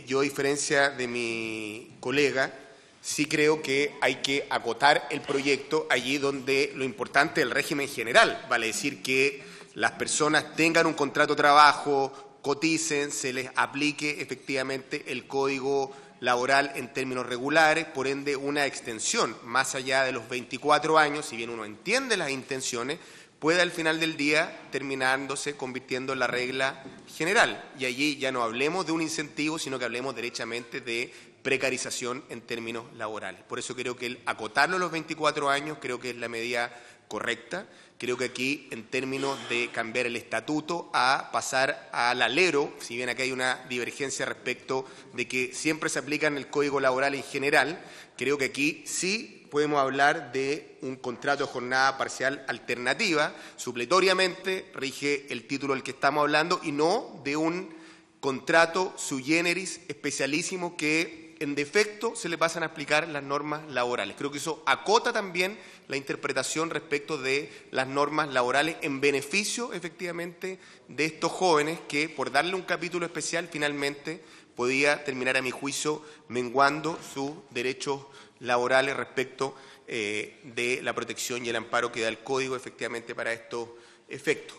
Yo, a diferencia de mi colega, sí creo que hay que acotar el proyecto allí donde lo importante es el régimen general, vale decir que las personas tengan un contrato de trabajo, coticen, se les aplique efectivamente el código laboral en términos regulares, por ende una extensión más allá de los 24 años, si bien uno entiende las intenciones, puede al final del día terminándose convirtiendo en la regla general. Y allí ya no hablemos de un incentivo, sino que hablemos derechamente de precarización en términos laborales. Por eso creo que el acotarlo a los 24 años creo que es la medida correcta. Creo que aquí, en términos de cambiar el estatuto a pasar al alero, si bien aquí hay una divergencia respecto de que siempre se aplica en el Código Laboral en general, creo que aquí sí podemos hablar de un contrato de jornada parcial alternativa, supletoriamente rige el título del que estamos hablando, y no de un contrato sui generis especialísimo que en defecto se le pasan a aplicar las normas laborales. Creo que eso acota también la interpretación respecto de las normas laborales en beneficio efectivamente de estos jóvenes que, por darle un capítulo especial, finalmente podía terminar, a mi juicio, menguando sus derechos laborales respecto de la protección y el amparo que da el Código efectivamente para estos efectos.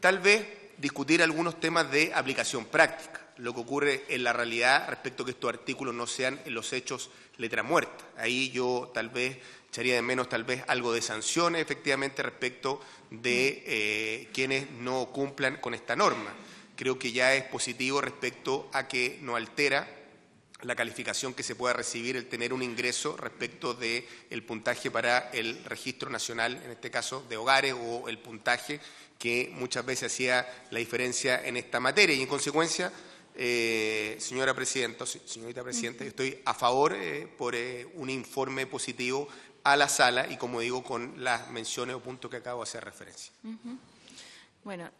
Tal vez discutir algunos temas de aplicación práctica, lo que ocurre en la realidad respecto a que estos artículos no sean en los hechos letra muerta. Ahí yo tal vez echaría de menos algo de sanciones efectivamente respecto de quienes no cumplan con esta norma. Creo que ya es positivo respecto a que no altera la calificación que se pueda recibir el tener un ingreso respecto del puntaje para el registro nacional, en este caso de hogares, o el puntaje que muchas veces hacía la diferencia en esta materia. Y en consecuencia, señorita Presidenta, yo estoy a favor por un informe positivo a la sala y, como digo, con las menciones o puntos que acabo de hacer referencia. Bueno,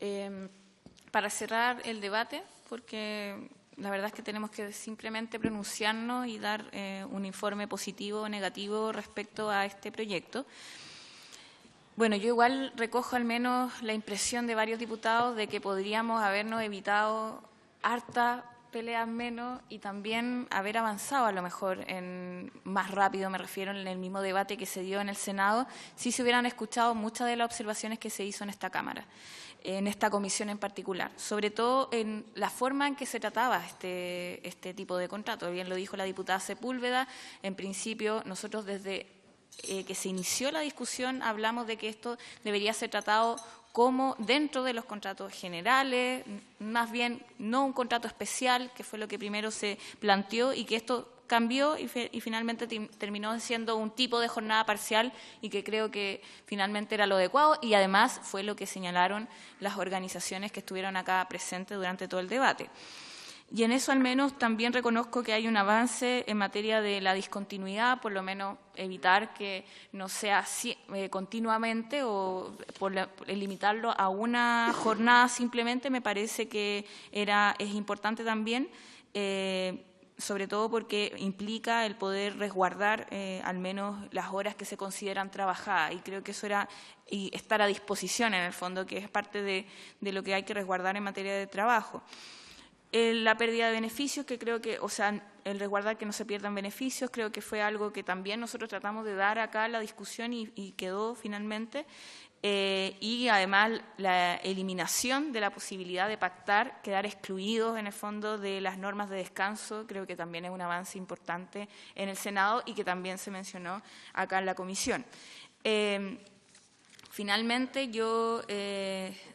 para cerrar el debate, porque la verdad es que tenemos que simplemente pronunciarnos y dar un informe positivo o negativo respecto a este proyecto. Bueno, yo igual recojo al menos la impresión de varios diputados de que podríamos habernos evitado hartas peleas menos y también haber avanzado a lo mejor más rápido, me refiero, en el mismo debate que se dio en el Senado, si se hubieran escuchado muchas de las observaciones que se hizo en esta Cámara, en esta comisión en particular, sobre todo en la forma en que se trataba este tipo de contrato. Bien lo dijo la diputada Sepúlveda, en principio nosotros desde que se inició la discusión hablamos de que esto debería ser tratado como dentro de los contratos generales, más bien no un contrato especial, que fue lo que primero se planteó, y que esto cambió y finalmente terminó siendo un tipo de jornada parcial, y que creo que finalmente era lo adecuado, y además fue lo que señalaron las organizaciones que estuvieron acá presentes durante todo el debate. Y en eso al menos también reconozco que hay un avance en materia de la discontinuidad, por lo menos evitar que no sea continuamente o por limitarlo a una jornada simplemente, me parece que es importante también, sobre todo porque implica el poder resguardar al menos las horas que se consideran trabajadas, y creo que eso era y estar a disposición en el fondo, que es parte de lo que hay que resguardar en materia de trabajo. La pérdida de beneficios, que creo que, o sea, el resguardar que no se pierdan beneficios, creo que fue algo que también nosotros tratamos de dar acá en la discusión y quedó finalmente. Y además la eliminación de la posibilidad de pactar, quedar excluidos en el fondo de las normas de descanso, creo que también es un avance importante en el Senado y que también se mencionó acá en la comisión. Finalmente, yo,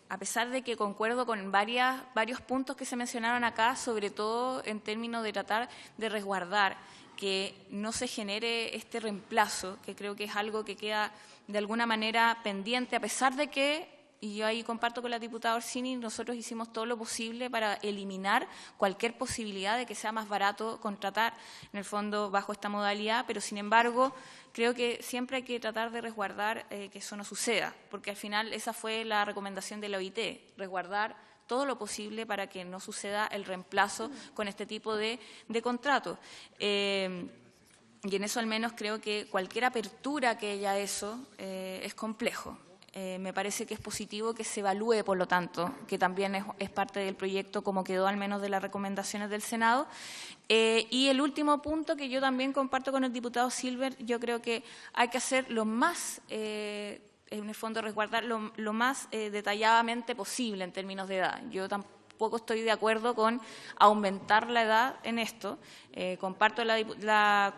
a pesar de que concuerdo con varios puntos que se mencionaron acá, sobre todo en términos de tratar de resguardar que no se genere este reemplazo, que creo que es algo que queda de alguna manera pendiente, a pesar de que y yo ahí comparto con la diputada Orsini, nosotros hicimos todo lo posible para eliminar cualquier posibilidad de que sea más barato contratar, en el fondo, bajo esta modalidad, pero sin embargo, creo que siempre hay que tratar de resguardar que eso no suceda, porque al final esa fue la recomendación de la OIT, resguardar todo lo posible para que no suceda el reemplazo con este tipo de contratos. Y en eso al menos creo que cualquier apertura que haya eso es complejo. Me parece que es positivo que se evalúe, por lo tanto, que también es parte del proyecto como quedó al menos de las recomendaciones del Senado. Y el último punto que yo también comparto con el diputado Silver, yo creo que hay que hacer lo más, en el fondo resguardar lo más detalladamente posible en términos de edad. Yo tampoco estoy de acuerdo con aumentar la edad en esto. Comparto la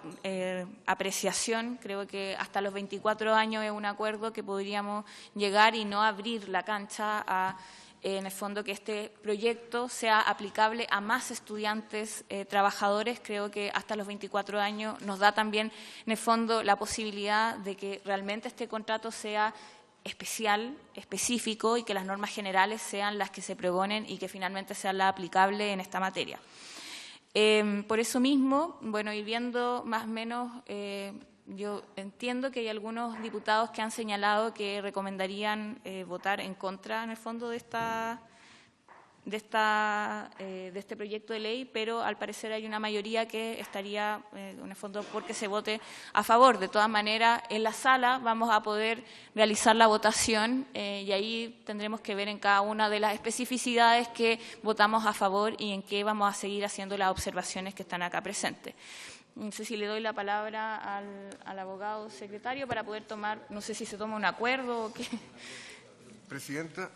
apreciación, creo que hasta los 24 años es un acuerdo que podríamos llegar y no abrir la cancha a, en el fondo, que este proyecto sea aplicable a más estudiantes trabajadores. Creo que hasta los 24 años nos da también, en el fondo, la posibilidad de que realmente este contrato sea especial, específico, y que las normas generales sean las que se pregonen y que finalmente sean las aplicables en esta materia. Por eso mismo, bueno, y viendo más o menos, yo entiendo que hay algunos diputados que han señalado que recomendarían votar en contra, en el fondo, de este proyecto de ley, pero al parecer hay una mayoría que estaría, en el fondo, porque se vote a favor. De todas maneras, en la sala vamos a poder realizar la votación y ahí tendremos que ver en cada una de las especificidades que votamos a favor y en qué vamos a seguir haciendo las observaciones que están acá presentes. No sé si le doy la palabra al abogado secretario para poder tomar, no sé si se toma un acuerdo o qué. Presidenta.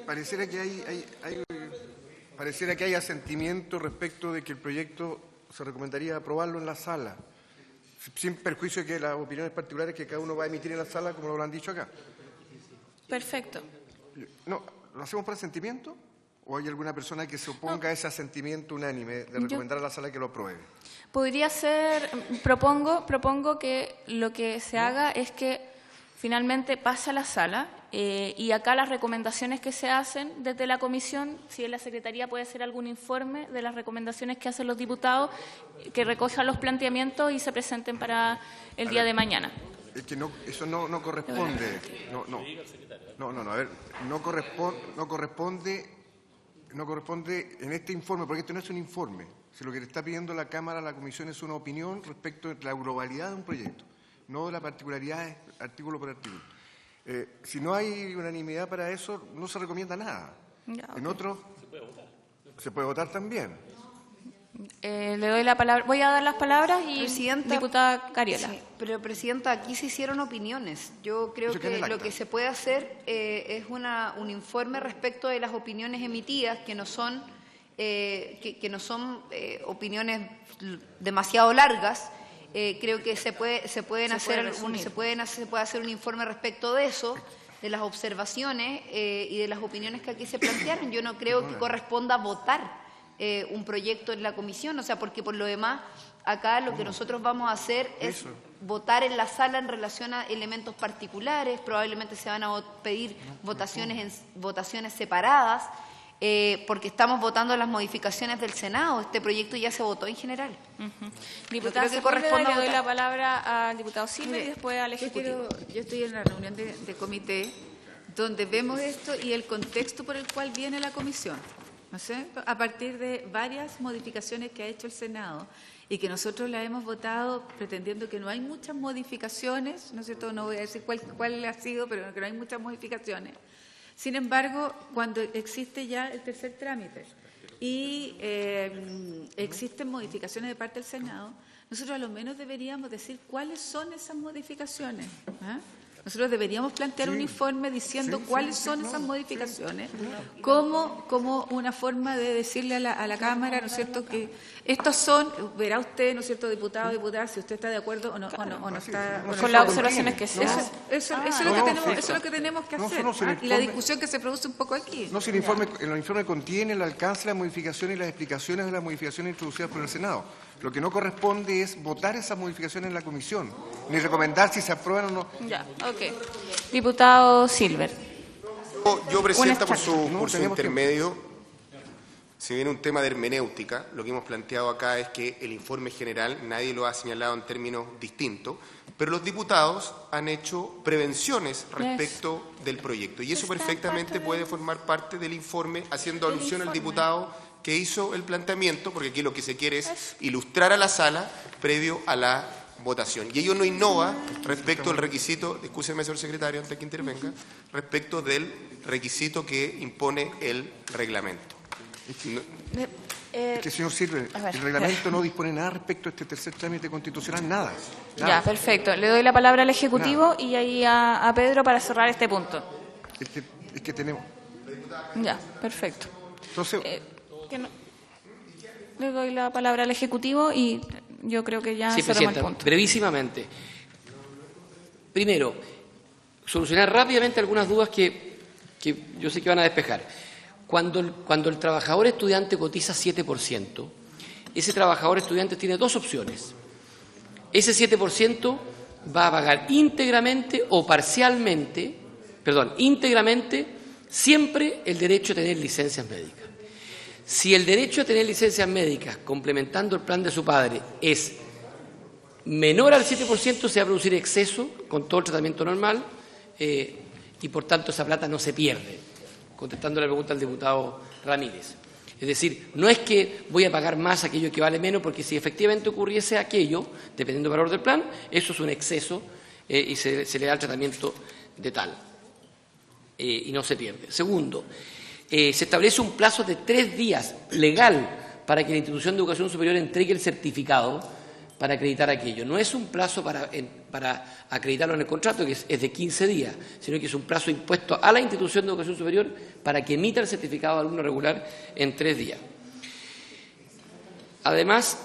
Pareciera que hay asentimiento respecto de que el proyecto se recomendaría aprobarlo en la sala, sin perjuicio de que las opiniones particulares que cada uno va a emitir en la sala, como lo han dicho acá. Perfecto. No, ¿lo hacemos por asentimiento? ¿O hay alguna persona que se oponga a ese asentimiento unánime de recomendar a la sala que lo apruebe? Podría ser, propongo que lo que se haga es que finalmente pase a la sala y acá las recomendaciones que se hacen desde la comisión, si en la Secretaría puede hacer algún informe de las recomendaciones que hacen los diputados, que recojan los planteamientos y se presenten para el día de mañana. Es que no, eso no corresponde. A ver, no corresponde en este informe, porque esto no es un informe. Si lo que le está pidiendo la Cámara a la Comisión es una opinión respecto de la globalidad de un proyecto, no de la particularidad artículo por artículo. Si no hay unanimidad para eso, no se recomienda nada. Ya, okay. En otros se puede votar también. Le doy la palabra. Voy a dar las palabras y diputada Cariola. Sí, pero, Presidenta, aquí se hicieron opiniones. Yo creo que lo que se puede hacer es un informe respecto de las opiniones emitidas, que no son, opiniones demasiado largas. Creo que se puede hacer un informe respecto de eso, de las observaciones y de las opiniones que aquí se plantearon. Yo no creo que corresponda votar un proyecto en la comisión, o sea, porque por lo demás acá lo que nosotros vamos a hacer es votar en la sala en relación a elementos particulares. Probablemente se van a pedir votaciones separadas, porque estamos votando las modificaciones del Senado. Este proyecto ya se votó en general. Diputada, le doy la palabra al diputado Silva y después al Ejecutivo. Yo estoy en la reunión de comité donde vemos esto y el contexto por el cual viene la comisión, ¿no es cierto? A partir de varias modificaciones que ha hecho el Senado y que nosotros la hemos votado pretendiendo que no hay muchas modificaciones, ¿no es cierto? No voy a decir cuál ha sido, pero que no hay muchas modificaciones. Sin embargo, cuando existe ya el tercer trámite y existen modificaciones de parte del Senado, nosotros a lo menos deberíamos decir cuáles son esas modificaciones. Nosotros deberíamos plantear un informe diciendo cuáles son esas modificaciones, como una forma de decirle a la Cámara, ¿no es cierto?, que estos son, verá usted, ¿no es cierto?, diputado, diputada, si usted está de acuerdo o no está. Con las observaciones que se hacen. Eso es lo que tenemos que hacer. Y la discusión que se produce un poco aquí. No, si el informe contiene el alcance, la modificación y las explicaciones de las modificaciones introducidas por el Senado. Lo que no corresponde es votar esas modificaciones en la comisión, ni recomendar si se aprueban o no. Ya, ok. Diputado Silver. Yo, Presidenta, por su tenemos intermedio, si viene un tema de hermenéutica, lo que hemos planteado acá es que el informe general nadie lo ha señalado en términos distintos, pero los diputados han hecho prevenciones respecto del proyecto y eso perfectamente puede formar parte del informe, haciendo alusión al diputado que hizo el planteamiento, porque aquí lo que se quiere es ilustrar a la sala previo a la votación. Y ello no innova respecto al requisito, escúcheme, señor secretario, antes que intervenga, respecto del requisito que impone el reglamento. Es que, señor Silva, el reglamento no dispone nada respecto a este tercer trámite constitucional, nada. Ya, perfecto. Le doy la palabra al Ejecutivo y ahí a Pedro para cerrar este punto. Es que tenemos... Ya, perfecto. Entonces... Le doy la palabra al Ejecutivo y yo creo que ya sí, cerramos el Presidenta, punto. Brevísimamente. Primero, solucionar rápidamente algunas dudas que yo sé que van a despejar. Cuando el trabajador estudiante cotiza 7%, ese trabajador estudiante tiene dos opciones. Ese 7% va a pagar íntegramente o parcialmente, íntegramente, siempre el derecho a tener licencias médicas. Si el derecho a tener licencias médicas, complementando el plan de su padre, es menor al 7%, se va a producir exceso con todo el tratamiento normal y, por tanto, esa plata no se pierde, contestando la pregunta al diputado Ramírez. Es decir, no es que voy a pagar más aquello que vale menos, porque si efectivamente ocurriese aquello, dependiendo del valor del plan, eso es un exceso y se le da el tratamiento de tal y no se pierde. Segundo, se establece un plazo de 3 días legal para que la institución de educación superior entregue el certificado para acreditar aquello. No es un plazo para acreditarlo en el contrato, que es de 15 días, sino que es un plazo impuesto a la institución de educación superior para que emita el certificado de alumno regular en 3 días. Además,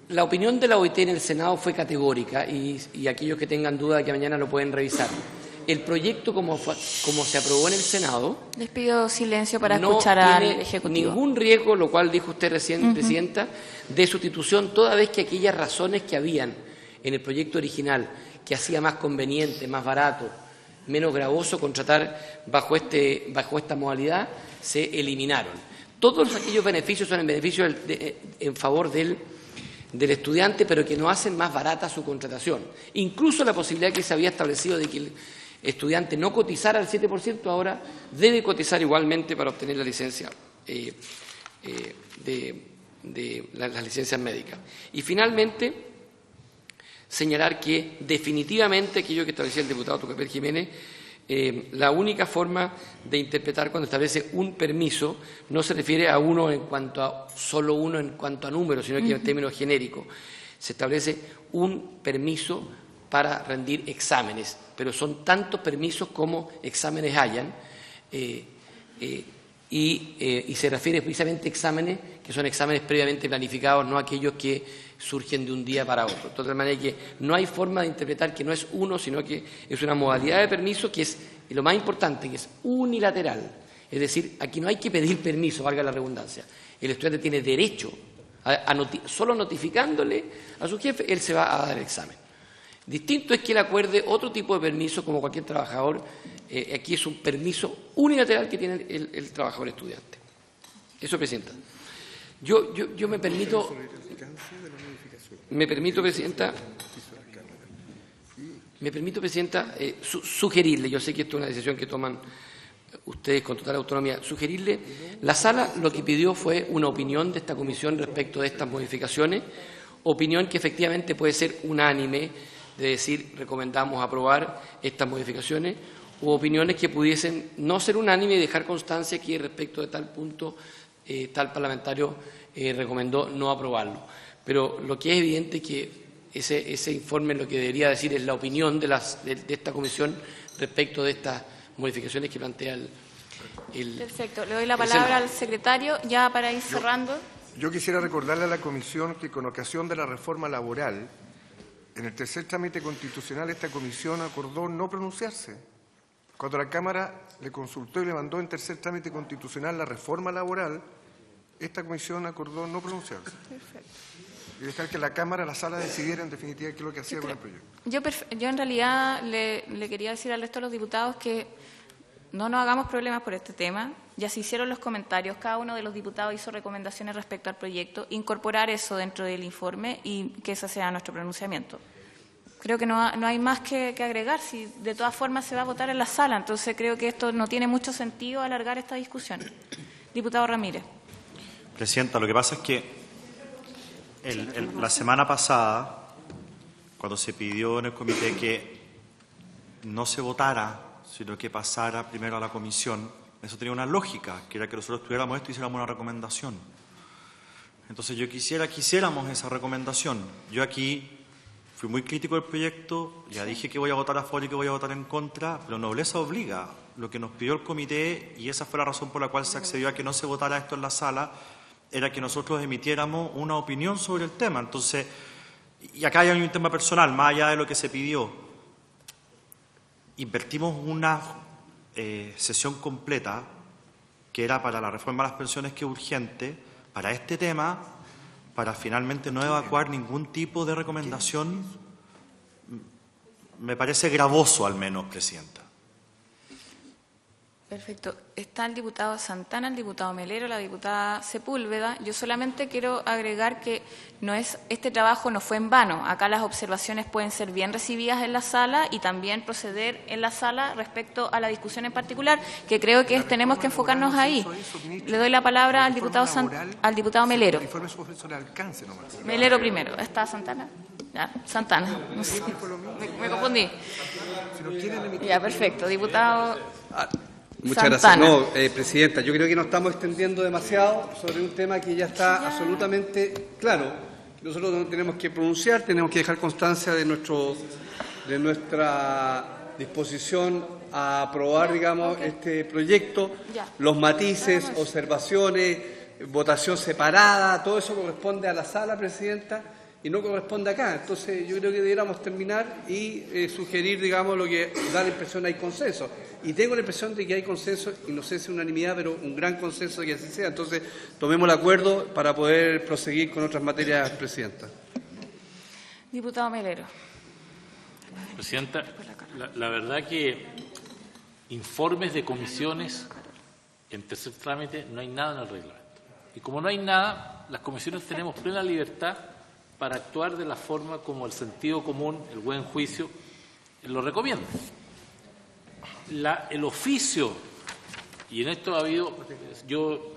la opinión de la OIT en el Senado fue categórica y aquellos que tengan duda de que mañana lo pueden revisar. El proyecto, como se aprobó en el Senado, les pido silencio para no escuchar al tiene Ejecutivo. Ningún riesgo, lo cual dijo usted recién, Presidenta, de sustitución, toda vez que aquellas razones que habían en el proyecto original, que hacía más conveniente, más barato, menos gravoso contratar bajo esta modalidad, se eliminaron. Todos aquellos beneficios son en beneficio en favor del estudiante, pero que no hacen más barata su contratación. Incluso la posibilidad que se había establecido de que el estudiante no cotizara al 7%, ahora debe cotizar igualmente para obtener la licencia de las licencias médicas. Y finalmente, señalar que definitivamente aquello que establecía el diputado Tucapel Jiménez, la única forma de interpretar cuando establece un permiso no se refiere a uno en cuanto a solo uno en cuanto a números, sino que en términos genéricos. Se establece un permiso para rendir exámenes, pero son tantos permisos como exámenes hayan, y se refiere precisamente a exámenes que son exámenes previamente planificados, no aquellos que surgen de un día para otro. De total manera que no hay forma de interpretar que no es uno, sino que es una modalidad de permiso que es, y lo más importante, que es unilateral. Es decir, aquí no hay que pedir permiso, valga la redundancia. El estudiante tiene derecho, solo notificándole a su jefe, él se va a dar el examen. Distinto es que él acuerde otro tipo de permiso como cualquier trabajador. Aquí es un permiso unilateral que tiene el trabajador estudiante. Eso, Presidenta. Yo me permito, Presidenta, sugerirle, yo sé que esto es una decisión que toman ustedes con total autonomía, sugerirle, la sala lo que pidió fue una opinión de esta comisión respecto de estas modificaciones, opinión que efectivamente puede ser unánime, de decir, recomendamos aprobar estas modificaciones, u opiniones que pudiesen no ser unánime y dejar constancia que respecto de tal punto tal parlamentario recomendó no aprobarlo. Pero lo que es evidente es que ese informe lo que debería decir es la opinión de esta comisión respecto de estas modificaciones que plantea el... Perfecto. Le doy la palabra al secretario ya para ir cerrando. Yo quisiera recordarle a la comisión que con ocasión de la reforma laboral, en el tercer trámite constitucional, esta comisión acordó no pronunciarse. Cuando la Cámara le consultó y le mandó en tercer trámite constitucional la reforma laboral, esta comisión acordó no pronunciarse. Perfecto. Y dejar que la Cámara, la Sala, decidiera en definitiva qué es lo que hacía con el proyecto. Yo en realidad le quería decir al resto de los diputados que no nos hagamos problemas por este tema. Ya se hicieron los comentarios, cada uno de los diputados hizo recomendaciones respecto al proyecto, incorporar eso dentro del informe y que ese sea nuestro pronunciamiento. Creo que no hay más que agregar, si de todas formas se va a votar en la sala, entonces creo que esto no tiene mucho sentido alargar esta discusión. Diputado Ramírez. Presidenta, lo que pasa es que la semana pasada, cuando se pidió en el comité que no se votara, sino que pasara primero a la comisión, eso tenía una lógica, que era que nosotros tuviéramos esto y hiciéramos una recomendación. Entonces yo quisiera que hiciéramos esa recomendación. Yo aquí fui muy crítico del proyecto, ya dije que voy a votar a favor y que voy a votar en contra, pero nobleza obliga. Lo que nos pidió el comité, y esa fue la razón por la cual se accedió a que no se votara esto en la sala, era que nosotros emitiéramos una opinión sobre el tema. Entonces, y acá hay un tema personal, más allá de lo que se pidió. Invertimos una sesión completa, que era para la reforma de las pensiones, que es urgente, para este tema, para finalmente no evacuar ningún tipo de recomendación. Me parece gravoso, al menos, Presidenta. Perfecto. Está el diputado Santana, el diputado Melero, la diputada Sepúlveda. Yo solamente quiero agregar que este trabajo no fue en vano. Acá las observaciones pueden ser bien recibidas en la sala y también proceder en la sala respecto a la discusión en particular, que creo que tenemos que enfocarnos ahí. Le doy la palabra al diputado Melero. Melero primero. ¿Está Santana? Ya, Santana. No sé. Me confundí. Ya, perfecto. Diputado Muchas gracias. No, Presidenta, yo creo que nos estamos extendiendo demasiado sobre un tema que ya está absolutamente claro. Nosotros no tenemos que pronunciar, tenemos que dejar constancia de nuestra disposición a aprobar, digamos, este proyecto. Los matices, observaciones, votación separada, todo eso corresponde a la sala, Presidenta, y no corresponde acá. Entonces, yo creo que debiéramos terminar y sugerir, digamos, lo que da la impresión hay consenso. Y tengo la impresión de que hay consenso, y no sé si unanimidad, pero un gran consenso de que así sea. Entonces, tomemos el acuerdo para poder proseguir con otras materias, Presidenta. Diputado Melero. Presidenta, la verdad que informes de comisiones en tercer trámite no hay nada en el reglamento. Y como no hay nada, las comisiones tenemos plena libertad para actuar de la forma como el sentido común, el buen juicio, lo recomienda. El oficio, y en esto ha habido, yo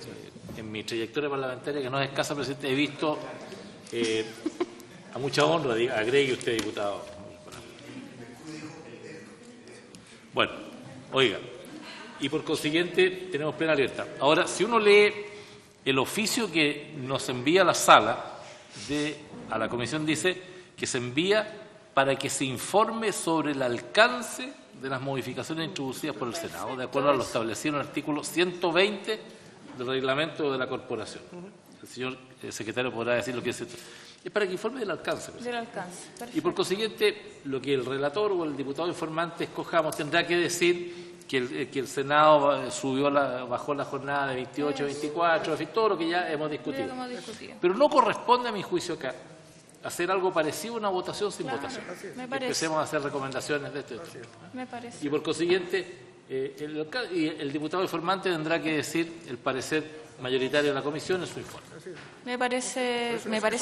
en mi trayectoria parlamentaria, que no es escasa, Presidente, he visto a mucha honra, agregue usted, diputado. Bueno, oiga, y por consiguiente tenemos plena libertad. Ahora, si uno lee el oficio que nos envía la sala, a la comisión, dice que se envía para que se informe sobre el alcance de las modificaciones introducidas por el Senado, de acuerdo a lo establecido en el artículo 120 del reglamento de la corporación. El señor secretario podrá decir lo que es esto. Es para que informe del alcance. Y por consiguiente, lo que el relator o el diputado informante escojamos tendrá que decir que el Senado bajó la jornada de 28 a 24, en fin, todo lo que ya hemos discutido. Pero no corresponde, a mi juicio, acá hacer algo parecido a una votación sin votación. Empecemos a hacer recomendaciones de este tipo. Y por consiguiente, el diputado informante tendrá que decir el parecer mayoritario de la comisión en su informe. Me parece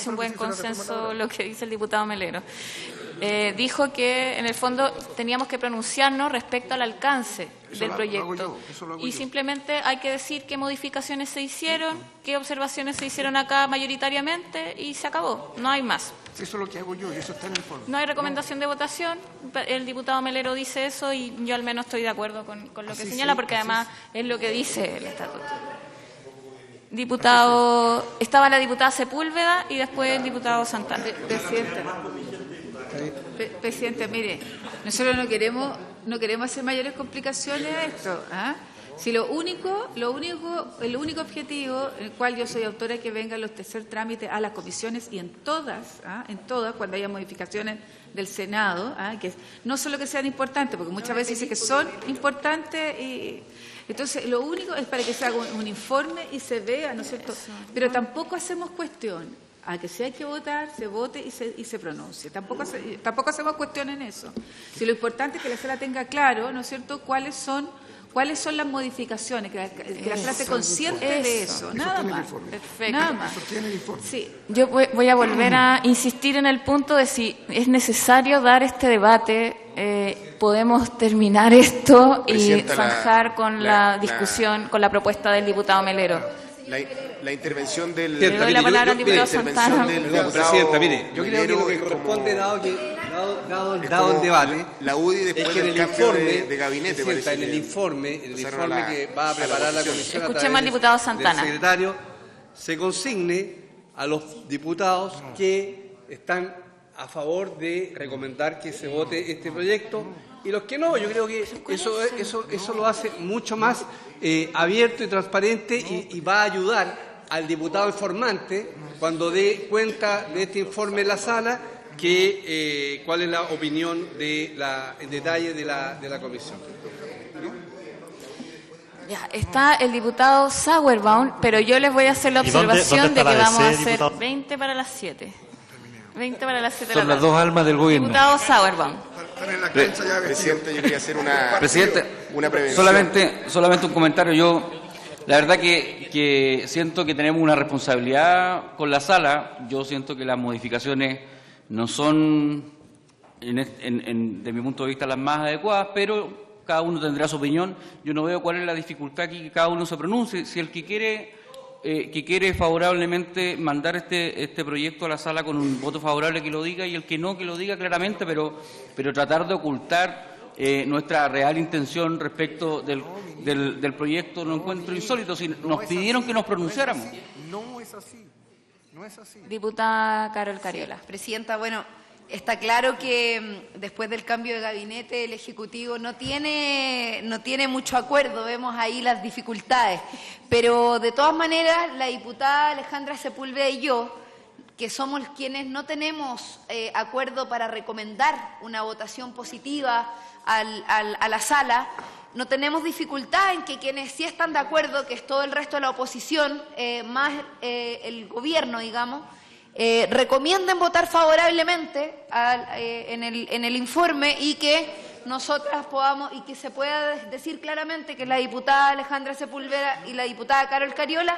un buen consenso lo que dice el diputado Melero. Dijo que, en el fondo, teníamos que pronunciarnos respecto al alcance del proyecto. Y simplemente hay que decir qué modificaciones se hicieron, qué observaciones se hicieron acá mayoritariamente y se acabó. No hay más. Eso es lo que hago yo y eso está en el informe. No hay recomendación de votación. El diputado Melero dice eso y yo al menos estoy de acuerdo con lo que señala, porque además es lo que dice el estatuto. Diputado, estaba la diputada Sepúlveda y después el diputado Santana. Presidente, mire, nosotros no queremos hacer mayores complicaciones a esto. Si el único objetivo, en el cual yo soy autora, es que vengan los tercer trámites a las comisiones y en todas, cuando haya modificaciones del Senado, que no solo que sean importantes, porque muchas veces dice que son importantes y entonces lo único es para que se haga un informe y se vea, ¿no es cierto? Pero tampoco hacemos cuestión a que si hay que votar, se vote y se pronuncie. Tampoco hacemos cuestión en eso. Si lo importante es que la sala tenga claro, ¿no es cierto?, cuáles son ¿Cuáles son las modificaciones? Que la clase consciente de eso, nada más. Perfecto. Nada más. Sí, yo voy a volver a insistir en el punto de si es necesario dar este debate, podemos terminar esto y Presidenta, zanjar con la discusión, con la propuesta del diputado Melero. La intervención del... Le doy la palabra al diputado Santana. Presidenta, mire, yo creo que lo que corresponde, dado el debate, la UDI después es que en el del cambio informe, de gabinete, Presidenta, en el informe que va a preparar la comisión a Escuchemos través al diputado Santana. del secretario, se consigne a los diputados que están a favor de recomendar que se vote este proyecto y los que no. Yo creo que eso lo hace mucho más abierto y transparente y va a ayudar al diputado informante cuando dé cuenta de este informe en la sala que cuál es la opinión en detalle de la comisión. Ya, está el diputado Sauerbaum, pero yo les voy a hacer la observación de que vamos a hacer 20 para las 7. 20 para las 7 de la tarde. Son las dos almas del gobierno. Diputado Sauerbaum. Presidente, yo quería hacer una prevención. Solamente un comentario. Yo, la verdad que siento que tenemos una responsabilidad con la sala. Yo siento que las modificaciones no son, de mi punto de vista, las más adecuadas, pero cada uno tendrá su opinión. Yo no veo cuál es la dificultad aquí que cada uno se pronuncie. Si el que quiere favorablemente mandar este proyecto a la sala con un voto favorable, que lo diga, y el que no, que lo diga claramente, pero tratar de ocultar nuestra real intención respecto del proyecto lo encuentro insólito. Si nos pidieron que nos pronunciáramos. No es así. No es así. Diputada Carol Cariola. Sí, Presidenta, bueno, está claro que después del cambio de gabinete el Ejecutivo no tiene mucho acuerdo, vemos ahí las dificultades, pero de todas maneras la diputada Alejandra Sepúlveda y yo, que somos quienes no tenemos acuerdo para recomendar una votación positiva a la sala, no tenemos dificultad en que quienes sí están de acuerdo, que es todo el resto de la oposición, más el gobierno, digamos, recomienden votar favorablemente en el informe y que nosotras podamos, y que se pueda decir claramente que la diputada Alejandra Sepúlveda y la diputada Carol Cariola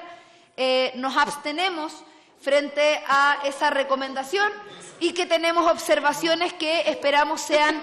nos abstenemos frente a esa recomendación y que tenemos observaciones que esperamos sean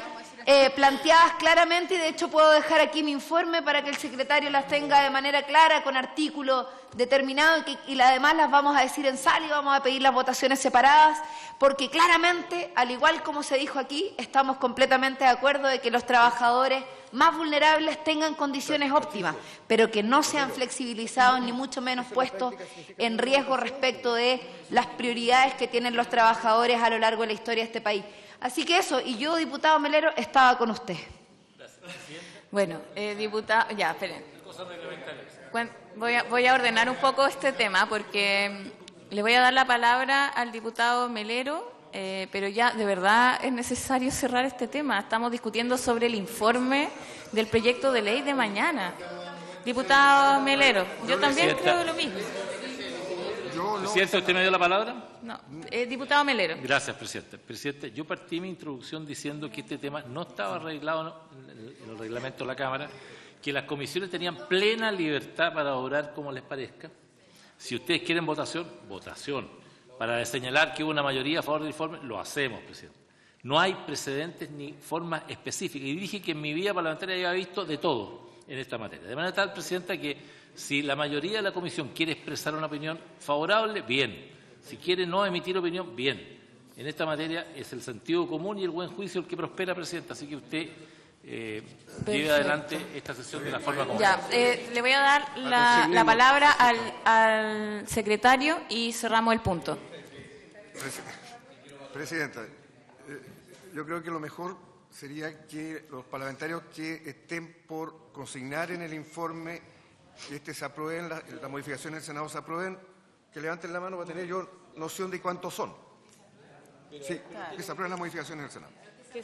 planteadas claramente, y de hecho puedo dejar aquí mi informe para que el secretario las tenga de manera clara, con artículo determinado, y además las vamos a decir en sala y vamos a pedir las votaciones separadas, porque claramente, al igual como se dijo aquí, estamos completamente de acuerdo de que los trabajadores más vulnerables tengan condiciones óptimas, pero que no sean flexibilizados ni mucho menos puestos en riesgo respecto de las prioridades que tienen los trabajadores a lo largo de la historia de este país. Así que eso, y yo, diputado Melero, estaba con usted. Bueno, diputado, ya, esperen. Voy a ordenar un poco este tema porque le voy a dar la palabra al diputado Melero, pero ya de verdad es necesario cerrar este tema. Estamos discutiendo sobre el informe del proyecto de ley de mañana. Diputado Melero, yo también creo lo mismo. Presidente, ¿usted me dio la palabra? No, diputado Melero. Gracias, Presidente. Presidente, yo partí mi introducción diciendo que este tema no estaba arreglado en el reglamento de la Cámara, que las comisiones tenían plena libertad para obrar como les parezca. Si ustedes quieren votación, votación. Para señalar que hubo una mayoría a favor del informe, lo hacemos, Presidente. No hay precedentes ni formas específicas. Y dije que en mi vida parlamentaria había visto de todo en esta materia. De manera tal, Presidenta, que si la mayoría de la comisión quiere expresar una opinión favorable, bien. Si quiere no emitir opinión, bien. En esta materia es el sentido común y el buen juicio el que prospera, Presidenta. Así que usted lleve adelante esta sesión de la forma como... Ya, le voy a dar la palabra al secretario y cerramos el punto. Presidenta, yo creo que lo mejor sería que los parlamentarios que estén por consignar en el informe que se aprueben, la modificación del Senado se aprueben, que levanten la mano para tener yo noción de cuántos son. Sí, que se aprueben las modificaciones del Senado. 1,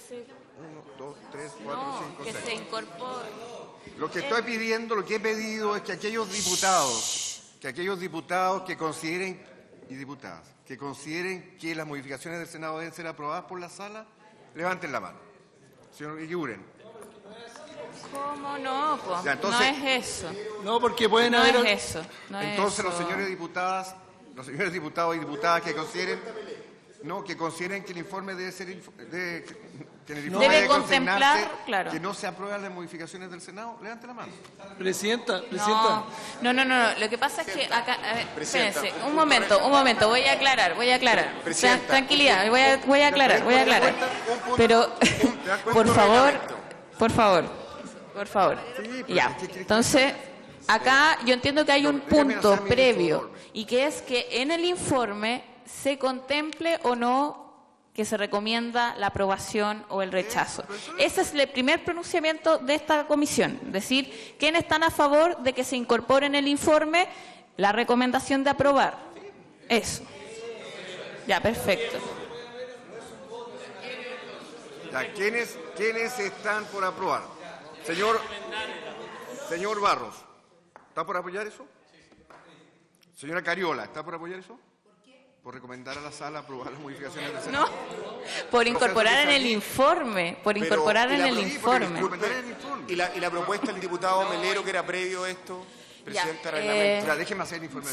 2, 3, 4, 5, 6. Que se incorpore. Lo que estoy pidiendo, lo que he pedido es que aquellos diputados que consideren, y diputadas, que consideren que las modificaciones del Senado deben ser aprobadas por la sala, levanten la mano. Señor Iguren. ¿Cómo no? Po? Ya, entonces, no es eso. No, porque pueden no haber... es eso. No entonces es eso. los señores diputados y diputadas que consideren que el informe debe ser debe contemplar, claro, que no se aprueban las modificaciones del Senado, levante la mano. Presidenta. No. Lo que pasa es que acá, a ver, espérense, un momento, voy a aclarar. Tranquilidad, voy a aclarar. Pero, por favor. Ya, entonces, acá yo entiendo que hay un punto previo, y que es que en el informe se contemple o no que se recomienda la aprobación o el rechazo. Ese es el primer pronunciamiento de esta comisión, es decir, ¿quiénes están a favor de que se incorpore en el informe la recomendación de aprobar? Eso. Ya, perfecto. Ya, ¿quiénes están por aprobar? Señor Barros, ¿está por apoyar eso? Señora Cariola, ¿está por apoyar eso? Por recomendar a la sala aprobar las modificaciones del Senado. No, por incorporar en el informe, ¿Y la propuesta del diputado Melero, que era previo a esto? Presidenta, reglamento. Déjeme hacer el informe.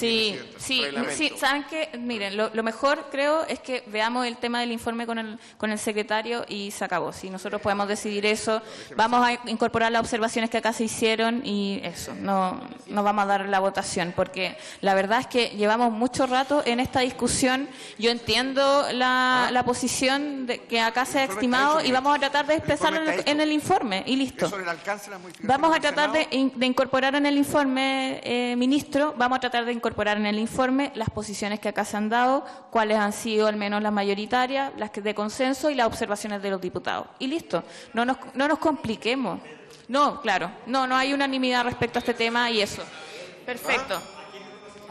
Sí, saben que, miren, lo mejor creo es que veamos el tema del informe con el secretario y se acabó. Si nosotros podemos decidir eso, vamos a incorporar las observaciones que acá se hicieron y eso, no vamos a dar la votación, porque la verdad es que llevamos mucho rato en esta discusión. Yo entiendo la posición de que acá se ha estimado y vamos a tratar de expresarlo en el informe y listo. Vamos a tratar de incorporar en el informe, ministro, vamos a tratar de incorporar en el informe las posiciones que acá se han dado, cuáles han sido al menos las mayoritarias, las que de consenso y las observaciones de los diputados. Y listo, no nos compliquemos. No, claro, no hay unanimidad respecto a este tema y eso. Perfecto.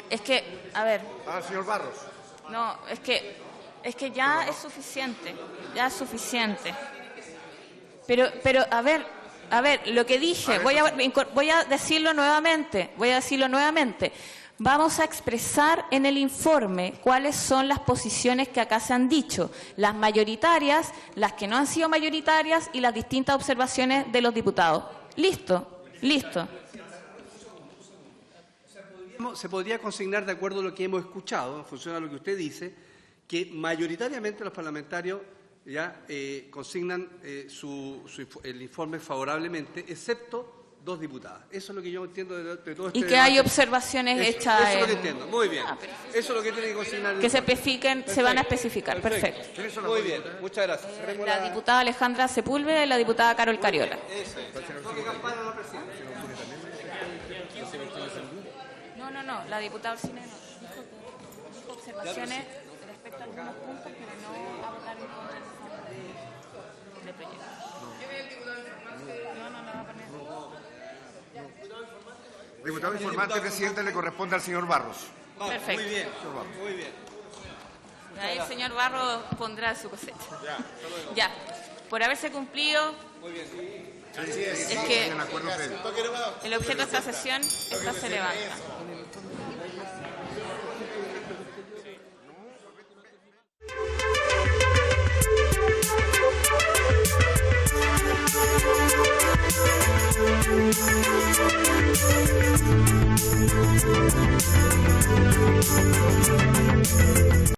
Es que, a ver. Señor Barros. No, es que ya es suficiente. Pero, a ver, lo que dije, voy a decirlo nuevamente. Vamos a expresar en el informe cuáles son las posiciones que acá se han dicho, las mayoritarias, las que no han sido mayoritarias y las distintas observaciones de los diputados. Listo. Se podría consignar, de acuerdo a lo que hemos escuchado, en función a lo que usted dice, que mayoritariamente los parlamentarios ya consignan el informe favorablemente, excepto 2 diputadas. Eso es lo que yo entiendo de todo este Y que hay observaciones hechas. Eso es lo que entiendo. Muy bien. Eso es lo que tiene que consignar. Que se van a especificar. Perfecto. Muy bien. Muchas gracias. La diputada Alejandra Sepúlveda y la diputada Carol Cariola. No. La diputada Orsine dijo observaciones respecto a algunos puntos, pero no a votar en contra del proyecto. No va a poner. Diputado informante, presidente, le corresponde al señor Barros. Perfecto. Muy bien. Ahí el señor Barros pondrá su cosecha. Ya. Por haberse cumplido. Muy bien. Es que el objeto de esta sesión se levanta.